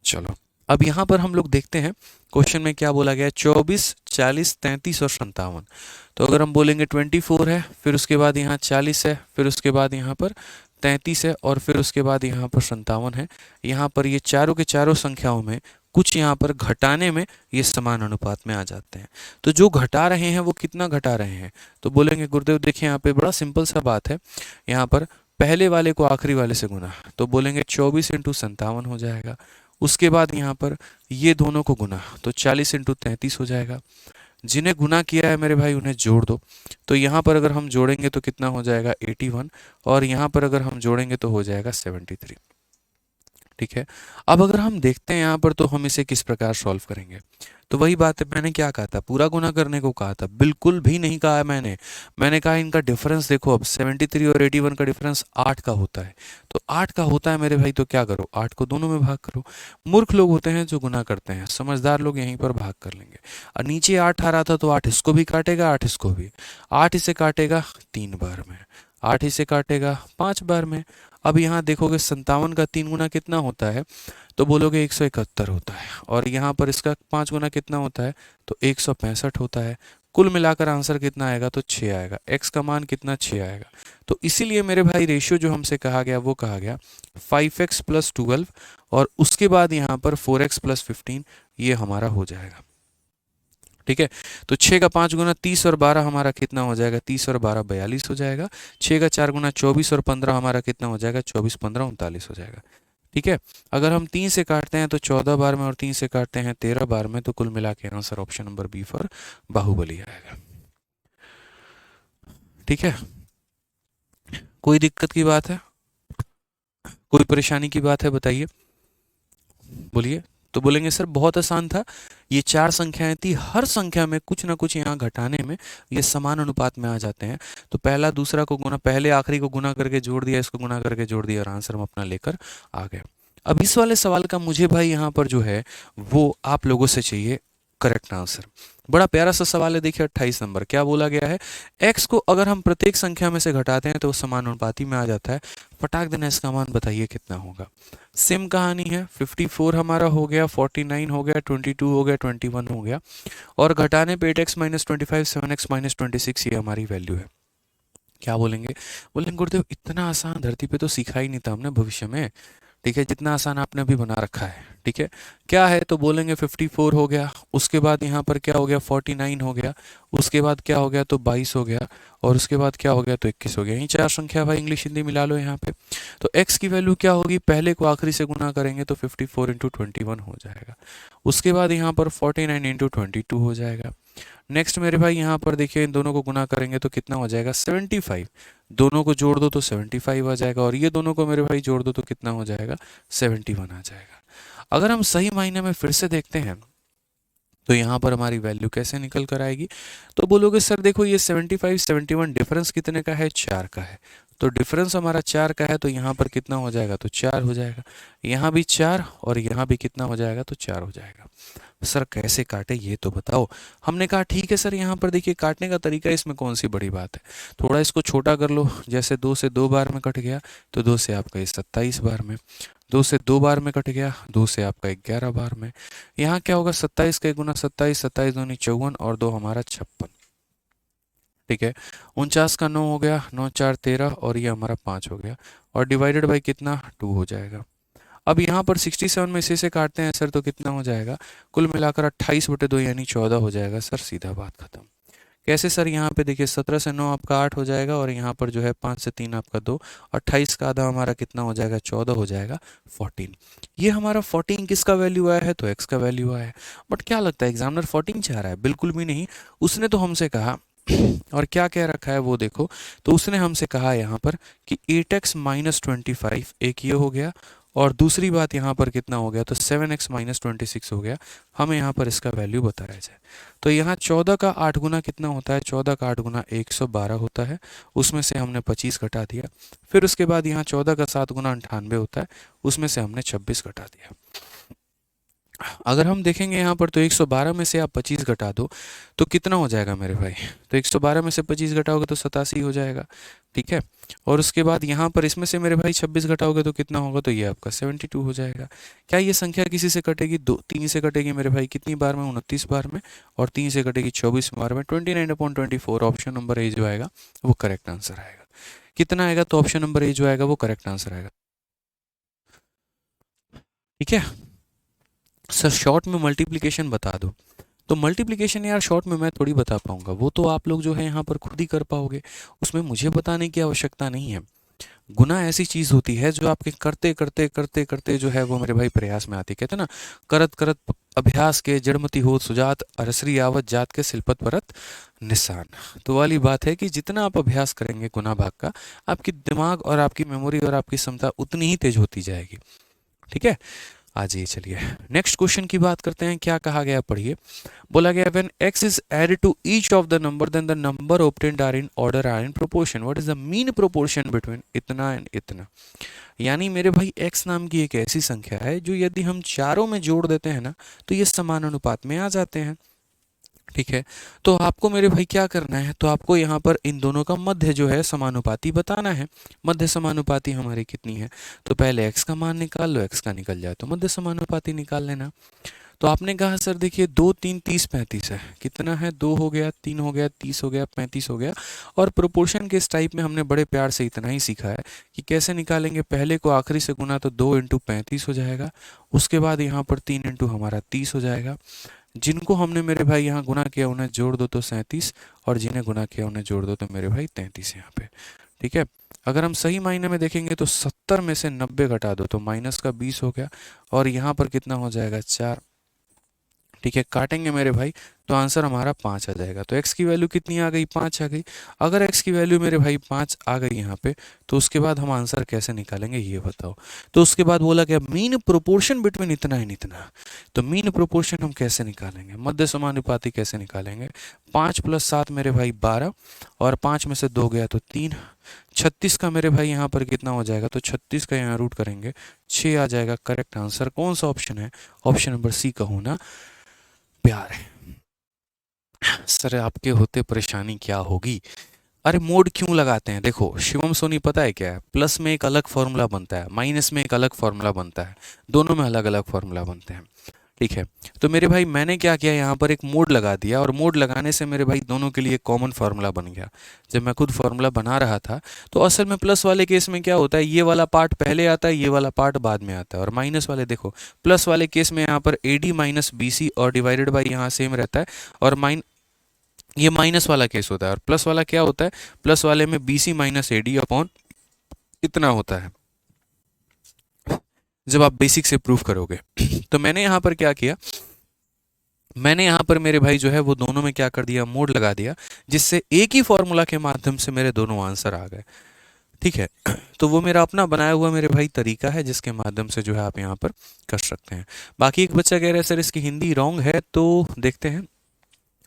चलो अब यहाँ पर हम लोग देखते हैं क्वेश्चन में क्या बोला गया है। 24, 40, 33 और 57। तो अगर हम बोलेंगे 24 है, फिर उसके बाद यहाँ 40 है, फिर उसके बाद यहाँ पर 33 है, और फिर उसके बाद यहाँ पर 57 है। यहाँ पर ये चारों के चारों संख्याओं में कुछ यहाँ पर घटाने में ये समान अनुपात में आ जाते हैं। तो जो घटा रहे हैं वो कितना घटा रहे हैं? तो बोलेंगे गुरुदेव देखिए यहाँ पे बड़ा सिंपल सा बात है। यहाँ पर पहले वाले को आखिरी वाले से गुना, तो बोलेंगे 24 इंटू 57 हो जाएगा। उसके बाद यहाँ पर ये दोनों को गुना, तो 40 इंटू 33 हो जाएगा। जिन्हें गुना किया है मेरे भाई उन्हें जोड़ दो, तो यहाँ पर अगर हम जोड़ेंगे तो कितना हो जाएगा, 81, और यहाँ पर अगर हम जोड़ेंगे तो हो जाएगा 73। ठीक है, अब अगर हम देखते हैं यहाँ पर तो हम इसे किस प्रकार सॉल्व करेंगे। तो वही बात है, मैंने क्या कहा था, पूरा गुना करने को कहा था, बिल्कुल भी नहीं कहा है मैंने कहा इनका डिफरेंस देखो। अब 73 और 81 का डिफरेंस 8 का होता है, तो 8 का होता है मेरे भाई, तो क्या करो 8 को दोनों में भाग करो। मूर्ख लोग होते हैं जो गुना करते हैं, समझदार लोग यहीं पर भाग कर लेंगे। और नीचे 8 आ रहा था तो 8 इसको भी काटेगा, 8 इसको भी, 8 इसे काटेगा 3 बार में, 8 इसे काटेगा 5 बार में। अब यहाँ देखोगे 57 का 3 गुना कितना होता है, तो बोलोगे 171 होता है, और यहाँ पर इसका 5 गुना कितना होता है, तो 165 होता है। कुल मिलाकर आंसर कितना आएगा, तो 6 आएगा। x का मान कितना, 6 आएगा। तो इसीलिए मेरे भाई रेशियो जो हमसे कहा गया वो कहा गया 5x + 12, और उसके बाद यहाँ पर 4x + 15, ये हमारा हो जाएगा। ठीक है, तो 6 का 5 गुना 30 और 12 हमारा कितना हो जाएगा, 30 और 12 42 हो जाएगा। 6 का 4 गुना 24 और 15 हमारा कितना हो जाएगा, 24 15 39 हो जाएगा। ठीक है, अगर हम 3 से काटते हैं तो 14 बार में, और 3 से काटते हैं 13 बार में, तो कुल मिला के answer option number B for Baahubali आएगा। ठीक है, कोई दिक्कत की बात है, कोई परेशानी की बात है, बताइए, बोलिए। तो बोलेंगे सर बहुत आसान था, ये 4 संख्याएं थी, हर संख्या में कुछ ना कुछ यहाँ घटाने में ये समान अनुपात में आ जाते हैं। तो पहला दूसरा को गुना, पहले आखिरी को गुना करके जोड़ दिया, इसको गुना करके जोड़ दिया, और आंसर हम अपना लेकर आ गए। अब इस वाले सवाल का मुझे भाई यहाँ पर जो है वो आप लोगों से चाहिए करेक्ट आंसर। बड़ा प्यारा सा सवाल है, देखिए 28 नंबर क्या बोला गया है, x को अगर हम प्रत्येक संख्या में से घटाते हैं तो वो समानुपाती में आ जाता है। फटाक देना इसका मान बताइए कितना होगा। सेम कहानी है, 54 हमारा हो गया, 49 हो गया, 22 हो गया, 21 हो गया, और घटाने पे 8x - 25, 7x - 26 ये हमारी वैल्यू है। क्या बोलेंगे, बोलेंगे गुरुदेव इतना आसान धरती पे तो सीखा ही नहीं था हमने भविष्य में। ठीक है, जितना आसान आपने अभी बना रखा है। ठीक है, क्या है, तो बोलेंगे 54 हो गया, उसके बाद यहाँ पर क्या हो गया, 49 हो गया, उसके बाद क्या हो गया, तो 22 हो गया, और उसके बाद क्या हो गया, तो 21 हो गया। यही 4 संख्या भाई इंग्लिश हिंदी मिला लो यहाँ पे। तो x की वैल्यू क्या होगी, पहले को आखिरी से गुना करेंगे तो 54 × 21 हो जाएगा। उसके बाद यहाँ पर 49 × 22 हो जाएगा। नेक्स्ट मेरे भाई यहाँ पर देखिए इन दोनों को गुना करेंगे तो कितना हो जाएगा, 75। दोनों को जोड़ दो तो 75 आ जाएगा, और ये दोनों को मेरे भाई जोड़ दो तो कितना हो जाएगा, 71 आ जाएगा। अगर हम सही मायने में फिर से देखते हैं तो यहाँ पर हमारी वैल्यू कैसे निकल कर आएगी, तो बोलोगे सर देखो ये 75 71 डिफरेंस कितने का है, 4 का है। तो डिफरेंस हमारा 4 का है, तो यहाँ पर कितना हो जाएगा, तो 4 हो जाएगा। यहाँ भी 4 और यहाँ भी कितना हो जाएगा, तो 4 हो जाएगा। सर कैसे काटे ये तो बताओ। हमने कहा ठीक है सर, यहाँ पर देखिए काटने का तरीका, इसमें कौन सी बड़ी बात है, थोड़ा इसको छोटा कर लो। जैसे 2 से 2 बार में कट गया, तो 2 से आपका 27 बार में, 2 से 2 बार में कट गया, 2 से आपका 11 बार में। यहाँ क्या होगा, 27 का गुना 27, 27 दूनी 54 और 2 हमारा 56। ठीक है, 49 का 9 हो गया, 9 4 13 और ये हमारा 5 हो गया, और डिवाइडेड बाई कितना, 2 हो जाएगा। अब यहाँ पर 67 में इसे काटते हैं सर, तो कितना हो जाएगा, कुल मिलाकर 28/2 यानी 14 हो जाएगा सर, सीधा बात खत्म। कैसे सर, यहाँ पे देखिए 17 से 9 आपका 8 हो जाएगा, और यहाँ पर जो है 5 से 3 आपका 2, 28 का आधा हमारा कितना हो जाएगा, 14 हो जाएगा, 14। ये हमारा 14 किसका वैल्यू आया है, तो x का वैल्यू आया है। बट क्या लगता है एग्जामिनर 14 चाह रहा है, बिल्कुल भी नहीं। उसने तो हमसे कहा और क्या कह रखा है वो देखो, तो उसने हमसे कहा यहाँ पर कि 8x माइनस 25, एक ये हो गया, और दूसरी बात यहाँ पर कितना हो गया, तो 7x माइनस 26 हो गया। हमें यहाँ पर इसका वैल्यू बताया जाए, तो यहाँ 14 का 8 गुना कितना होता है, 14 का 8 गुना 112 होता है, उसमें से हमने 25 घटा दिया। फिर उसके बाद यहाँ 14 का 7 गुना 98 होता है, उसमें से हमने 26 घटा दिया। अगर हम देखेंगे यहाँ पर, तो 112 में से आप 25 घटा दो तो कितना हो जाएगा मेरे भाई, तो 112 में से 25 घटाओगे तो 87 हो जाएगा। ठीक है, और उसके बाद यहाँ पर इसमें से मेरे भाई 26 घटाओगे तो कितना होगा, तो ये आपका 72 हो जाएगा। क्या ये संख्या किसी से कटेगी, 3 से कटेगी मेरे भाई, कितनी बार में, 29 बार में, और 3 से कटेगी 24 बार में, 29/24। ऑप्शन नंबर ए जो आएगा वो करेक्ट आंसर आएगा। कितना आएगा, तो ऑप्शन नंबर ए जो आएगा वो करेक्ट आंसर आएगा। ठीक है सर, शॉर्ट में मल्टीप्लिकेशन बता दो, तो मल्टीप्लिकेशन यार शॉर्ट में मैं थोड़ी बता पाऊंगा, वो तो आप लोग जो है यहाँ पर खुद ही कर पाओगे, उसमें मुझे बताने की आवश्यकता नहीं है। गुना ऐसी चीज होती है जो आपके करते करते करते करते जो है वो मेरे भाई प्रयास में आती है। कहते हैं ना, करत करत अभ्यास के जड़मति होत सुजात, अरसरी आवत जात के सिलपत परत निशान। तो वाली बात है कि जितना आप अभ्यास करेंगे गुना भाग का, आपकी दिमाग और आपकी मेमोरी और आपकी क्षमता उतनी ही तेज होती जाएगी। ठीक है, आ जाइए चलिए नेक्स्ट क्वेश्चन की बात करते हैं। क्या कहा गया पढ़िए, बोला गया when x is added to each of the number then the number obtained are in order are in proportion, what is the mean proportion between इतना एंड इतना। यानी मेरे भाई x नाम की एक ऐसी संख्या है जो यदि हम चारों में जोड़ देते हैं ना, तो ये समान अनुपात में आ जाते हैं। ठीक है, तो आपको मेरे भाई क्या करना है, तो आपको यहाँ पर इन दोनों का मध्य जो है समानुपाती बताना है। मध्य समानुपाती हमारी कितनी है, तो पहले x का मान निकाल लो, x का निकल जाए तो मध्य समानुपाती निकाल लेना। तो आपने कहा सर देखिए 2 3 30 35 है, कितना है, 2 हो गया, 3 हो गया, 30 हो गया, 35 हो गया। और प्रोपोर्शन के इस टाइप में हमने बड़े प्यार से इतना ही सीखा है कि कैसे निकालेंगे, पहले को आखिरी से गुना तो 2 × 35 हो जाएगा, उसके बाद यहाँ पर 3 × हमारा 30 हो जाएगा। जिनको हमने मेरे भाई यहाँ गुना किया उन्हें जोड़ दो तो 37, और जिन्हें गुना किया उन्हें जोड़ दो तो मेरे भाई 33 यहाँ पे। ठीक है, अगर हम सही मायने में देखेंगे तो 70 में से 90 घटा दो तो माइनस का 20 हो गया, और यहाँ पर कितना हो जाएगा, 4। ठीक है, काटेंगे मेरे भाई तो आंसर हमारा 5 आ जाएगा। तो x की वैल्यू कितनी आ गई, 5 आ गई। अगर x की वैल्यू मेरे भाई 5 आ गई यहाँ पे, तो उसके बाद हम आंसर कैसे निकालेंगे ये बताओ। तो उसके बाद बोला गया मीन प्रोपोर्शन बिटवीन इतना एंड इतना। तो मीन प्रोपोर्शन हम कैसे निकालेंगे, मध्य समानुपाती कैसे निकालेंगे। 5 + 7 मेरे भाई 12, और 5 में से 2 गया तो 3। 36 का मेरे भाई यहाँ पर कितना हो जाएगा, तो 36 का यहाँ रूट करेंगे 6 आ जाएगा। करेक्ट आंसर कौन सा ऑप्शन है, ऑप्शन नंबर सी का होना प्यार है। सर आपके होते परेशानी क्या होगी, अरे मोड क्यों लगाते हैं। देखो शिवम सोनी पता है क्या है, प्लस में एक अलग फॉर्मूला बनता है, माइनस में एक अलग फॉर्मूला बनता है, दोनों में अलग अलग फॉर्मूला बनते हैं। ठीक है, तो मेरे भाई मैंने क्या किया, यहाँ पर एक मोड लगा दिया, और मोड लगाने से मेरे भाई दोनों के लिए कॉमन फार्मूला बन गया। जब मैं खुद फार्मूला बना रहा था तो असल में प्लस वाले केस में क्या होता है, ये वाला पार्ट पहले आता है, ये वाला पार्ट बाद में आता है। और माइनस वाले देखो, प्लस वाले केस में यहाँ पर AD माइनस BC और डिवाइडेड बाई यहाँ सेम रहता है, और ये माइनस वाला केस होता है। और प्लस वाला क्या होता है, प्लस वाले में BC माइनस AD अपॉन इतना होता है जब आप बेसिक से प्रूफ करोगे। तो मैंने यहाँ पर क्या किया, मैंने यहाँ पर मेरे भाई जो है वो दोनों में क्या कर दिया, मोड लगा दिया, जिससे एक ही फॉर्मूला के माध्यम से मेरे दोनों आंसर आ गए। ठीक है, तो वो मेरा अपना बनाया हुआ मेरे भाई तरीका है, जिसके माध्यम से जो है आप यहाँ पर कर सकते हैं। बाकी एक बच्चा कह रहा है सर इसकी हिंदी रॉन्ग है, तो देखते हैं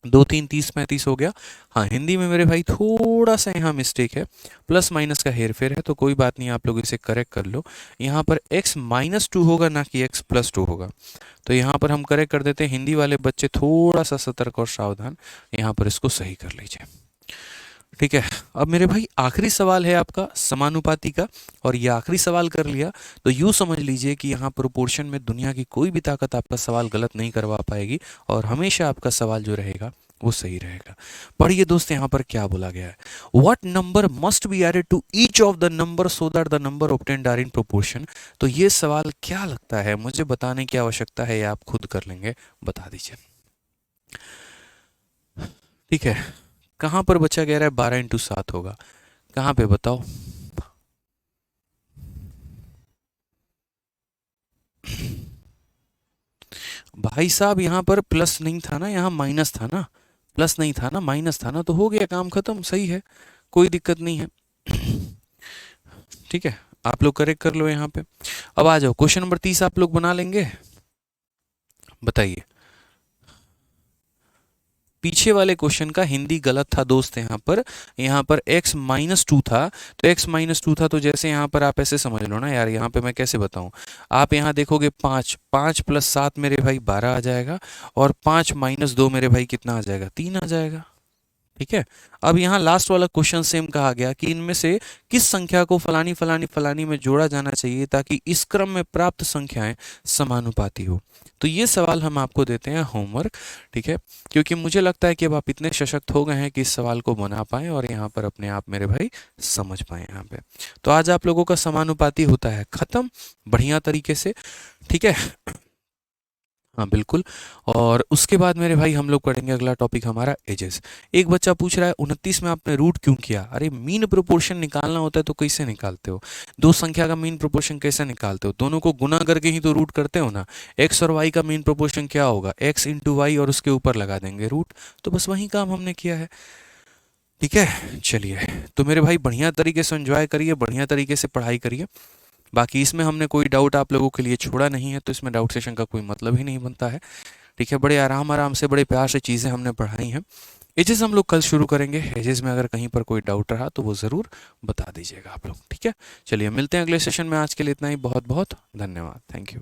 दो तीन 30 35 हो गया। हाँ, हिंदी में मेरे भाई थोड़ा सा यहाँ मिस्टेक है, प्लस माइनस का हेर फेर है, तो कोई बात नहीं, आप लोग इसे करेक्ट कर लो। यहाँ पर x-2 होगा, ना कि x+2 होगा। तो यहाँ पर हम करेक्ट कर देते हैं। हिंदी वाले बच्चे थोड़ा सा सतर्क और सावधान, यहाँ पर इसको सही कर लीजिए। ठीक है, अब मेरे भाई आखिरी सवाल है आपका समानुपाती का, और ये आखिरी सवाल कर लिया तो यूँ समझ लीजिए कि यहाँ प्रोपोर्शन में दुनिया की कोई भी ताकत आपका सवाल गलत नहीं करवा पाएगी, और हमेशा आपका सवाल जो रहेगा वो सही रहेगा। पढ़िए दोस्त, यहाँ पर क्या बोला गया है। What number must be added to each of the number so that the number obtained are in proportion. तो ये सवाल क्या लगता है, मुझे बताने की आवश्यकता है या आप खुद कर लेंगे, बता दीजिए। ठीक है, कहाँ पर बचा कह रहा है 12 × 7 होगा, कहाँ पे बताओ। भाई साहब यहाँ पर प्लस नहीं था ना, यहाँ माइनस था ना, प्लस नहीं था ना, माइनस था ना, तो हो गया, काम खत्म, सही है, कोई दिक्कत नहीं है। ठीक है, आप लोग करेक्ट कर लो यहाँ पे। अब आ जाओ, क्वेश्चन नंबर 30 आप लोग बना लेंगे, बताइए। पीछे वाले क्वेश्चन का हिंदी गलत था दोस्त, यहाँ पर x-2 था, तो x-2 था, तो जैसे यहाँ पर आप ऐसे समझ लो ना यार, यहाँ पे मैं कैसे बताऊँ। आप यहाँ देखोगे 5, 5 + 7 मेरे भाई 12 आ जाएगा, और 5 - 2 मेरे भाई कितना आ जाएगा, 3 आ जाएगा। ठीक है, अब यहाँ लास्ट वाला क्वेश्चन सेम कहा गया कि इनमें से किस संख्या को फलानी फलानी फलानी में जोड़ा जाना चाहिए ताकि इस क्रम में प्राप्त संख्याएं समानुपाती हो। तो ये सवाल हम आपको देते हैं होमवर्क। ठीक है, क्योंकि मुझे लगता है कि अब आप इतने सशक्त हो गए हैं कि इस सवाल को बना पाएं और यहाँ पर अपने आप मेरे भाई समझ पाए यहाँ पे। तो आज आप लोगों का समानुपाती होता है खत्म बढ़िया तरीके से। ठीक है, हाँ बिल्कुल। और उसके बाद मेरे भाई हम लोग पढ़ेंगे अगला टॉपिक हमारा एजेस। एक बच्चा पूछ रहा है 29 में आपने रूट क्यों किया। अरे मीन प्रोपोर्शन निकालना होता है तो कैसे निकालते हो, दो संख्या का मीन प्रोपोर्शन कैसे निकालते हो, दोनों को गुना करके ही तो रूट करते हो ना। एक्स और वाई का मीन प्रोपोर्शन क्या होगा, एक्स इंटू वाई, और उसके ऊपर लगा देंगे रूट। तो बस वही काम हमने किया है। ठीक है, चलिए, तो मेरे भाई बढ़िया तरीके से एंजॉय करिए, बढ़िया तरीके से पढ़ाई करिए। बाकी इसमें हमने कोई डाउट आप लोगों के लिए छोड़ा नहीं है, तो इसमें डाउट सेशन का कोई मतलब ही नहीं बनता है। ठीक है, बड़े आराम आराम से बड़े प्यार से चीज़ें हमने पढ़ाई हैं। एजेस हम लोग कल शुरू करेंगे। एजेस में अगर कहीं पर कोई डाउट रहा तो वो ज़रूर बता दीजिएगा आप लोग। ठीक है, चलिए मिलते हैं अगले सेशन में। आज के लिए इतना ही, बहुत बहुत धन्यवाद, थैंक यू।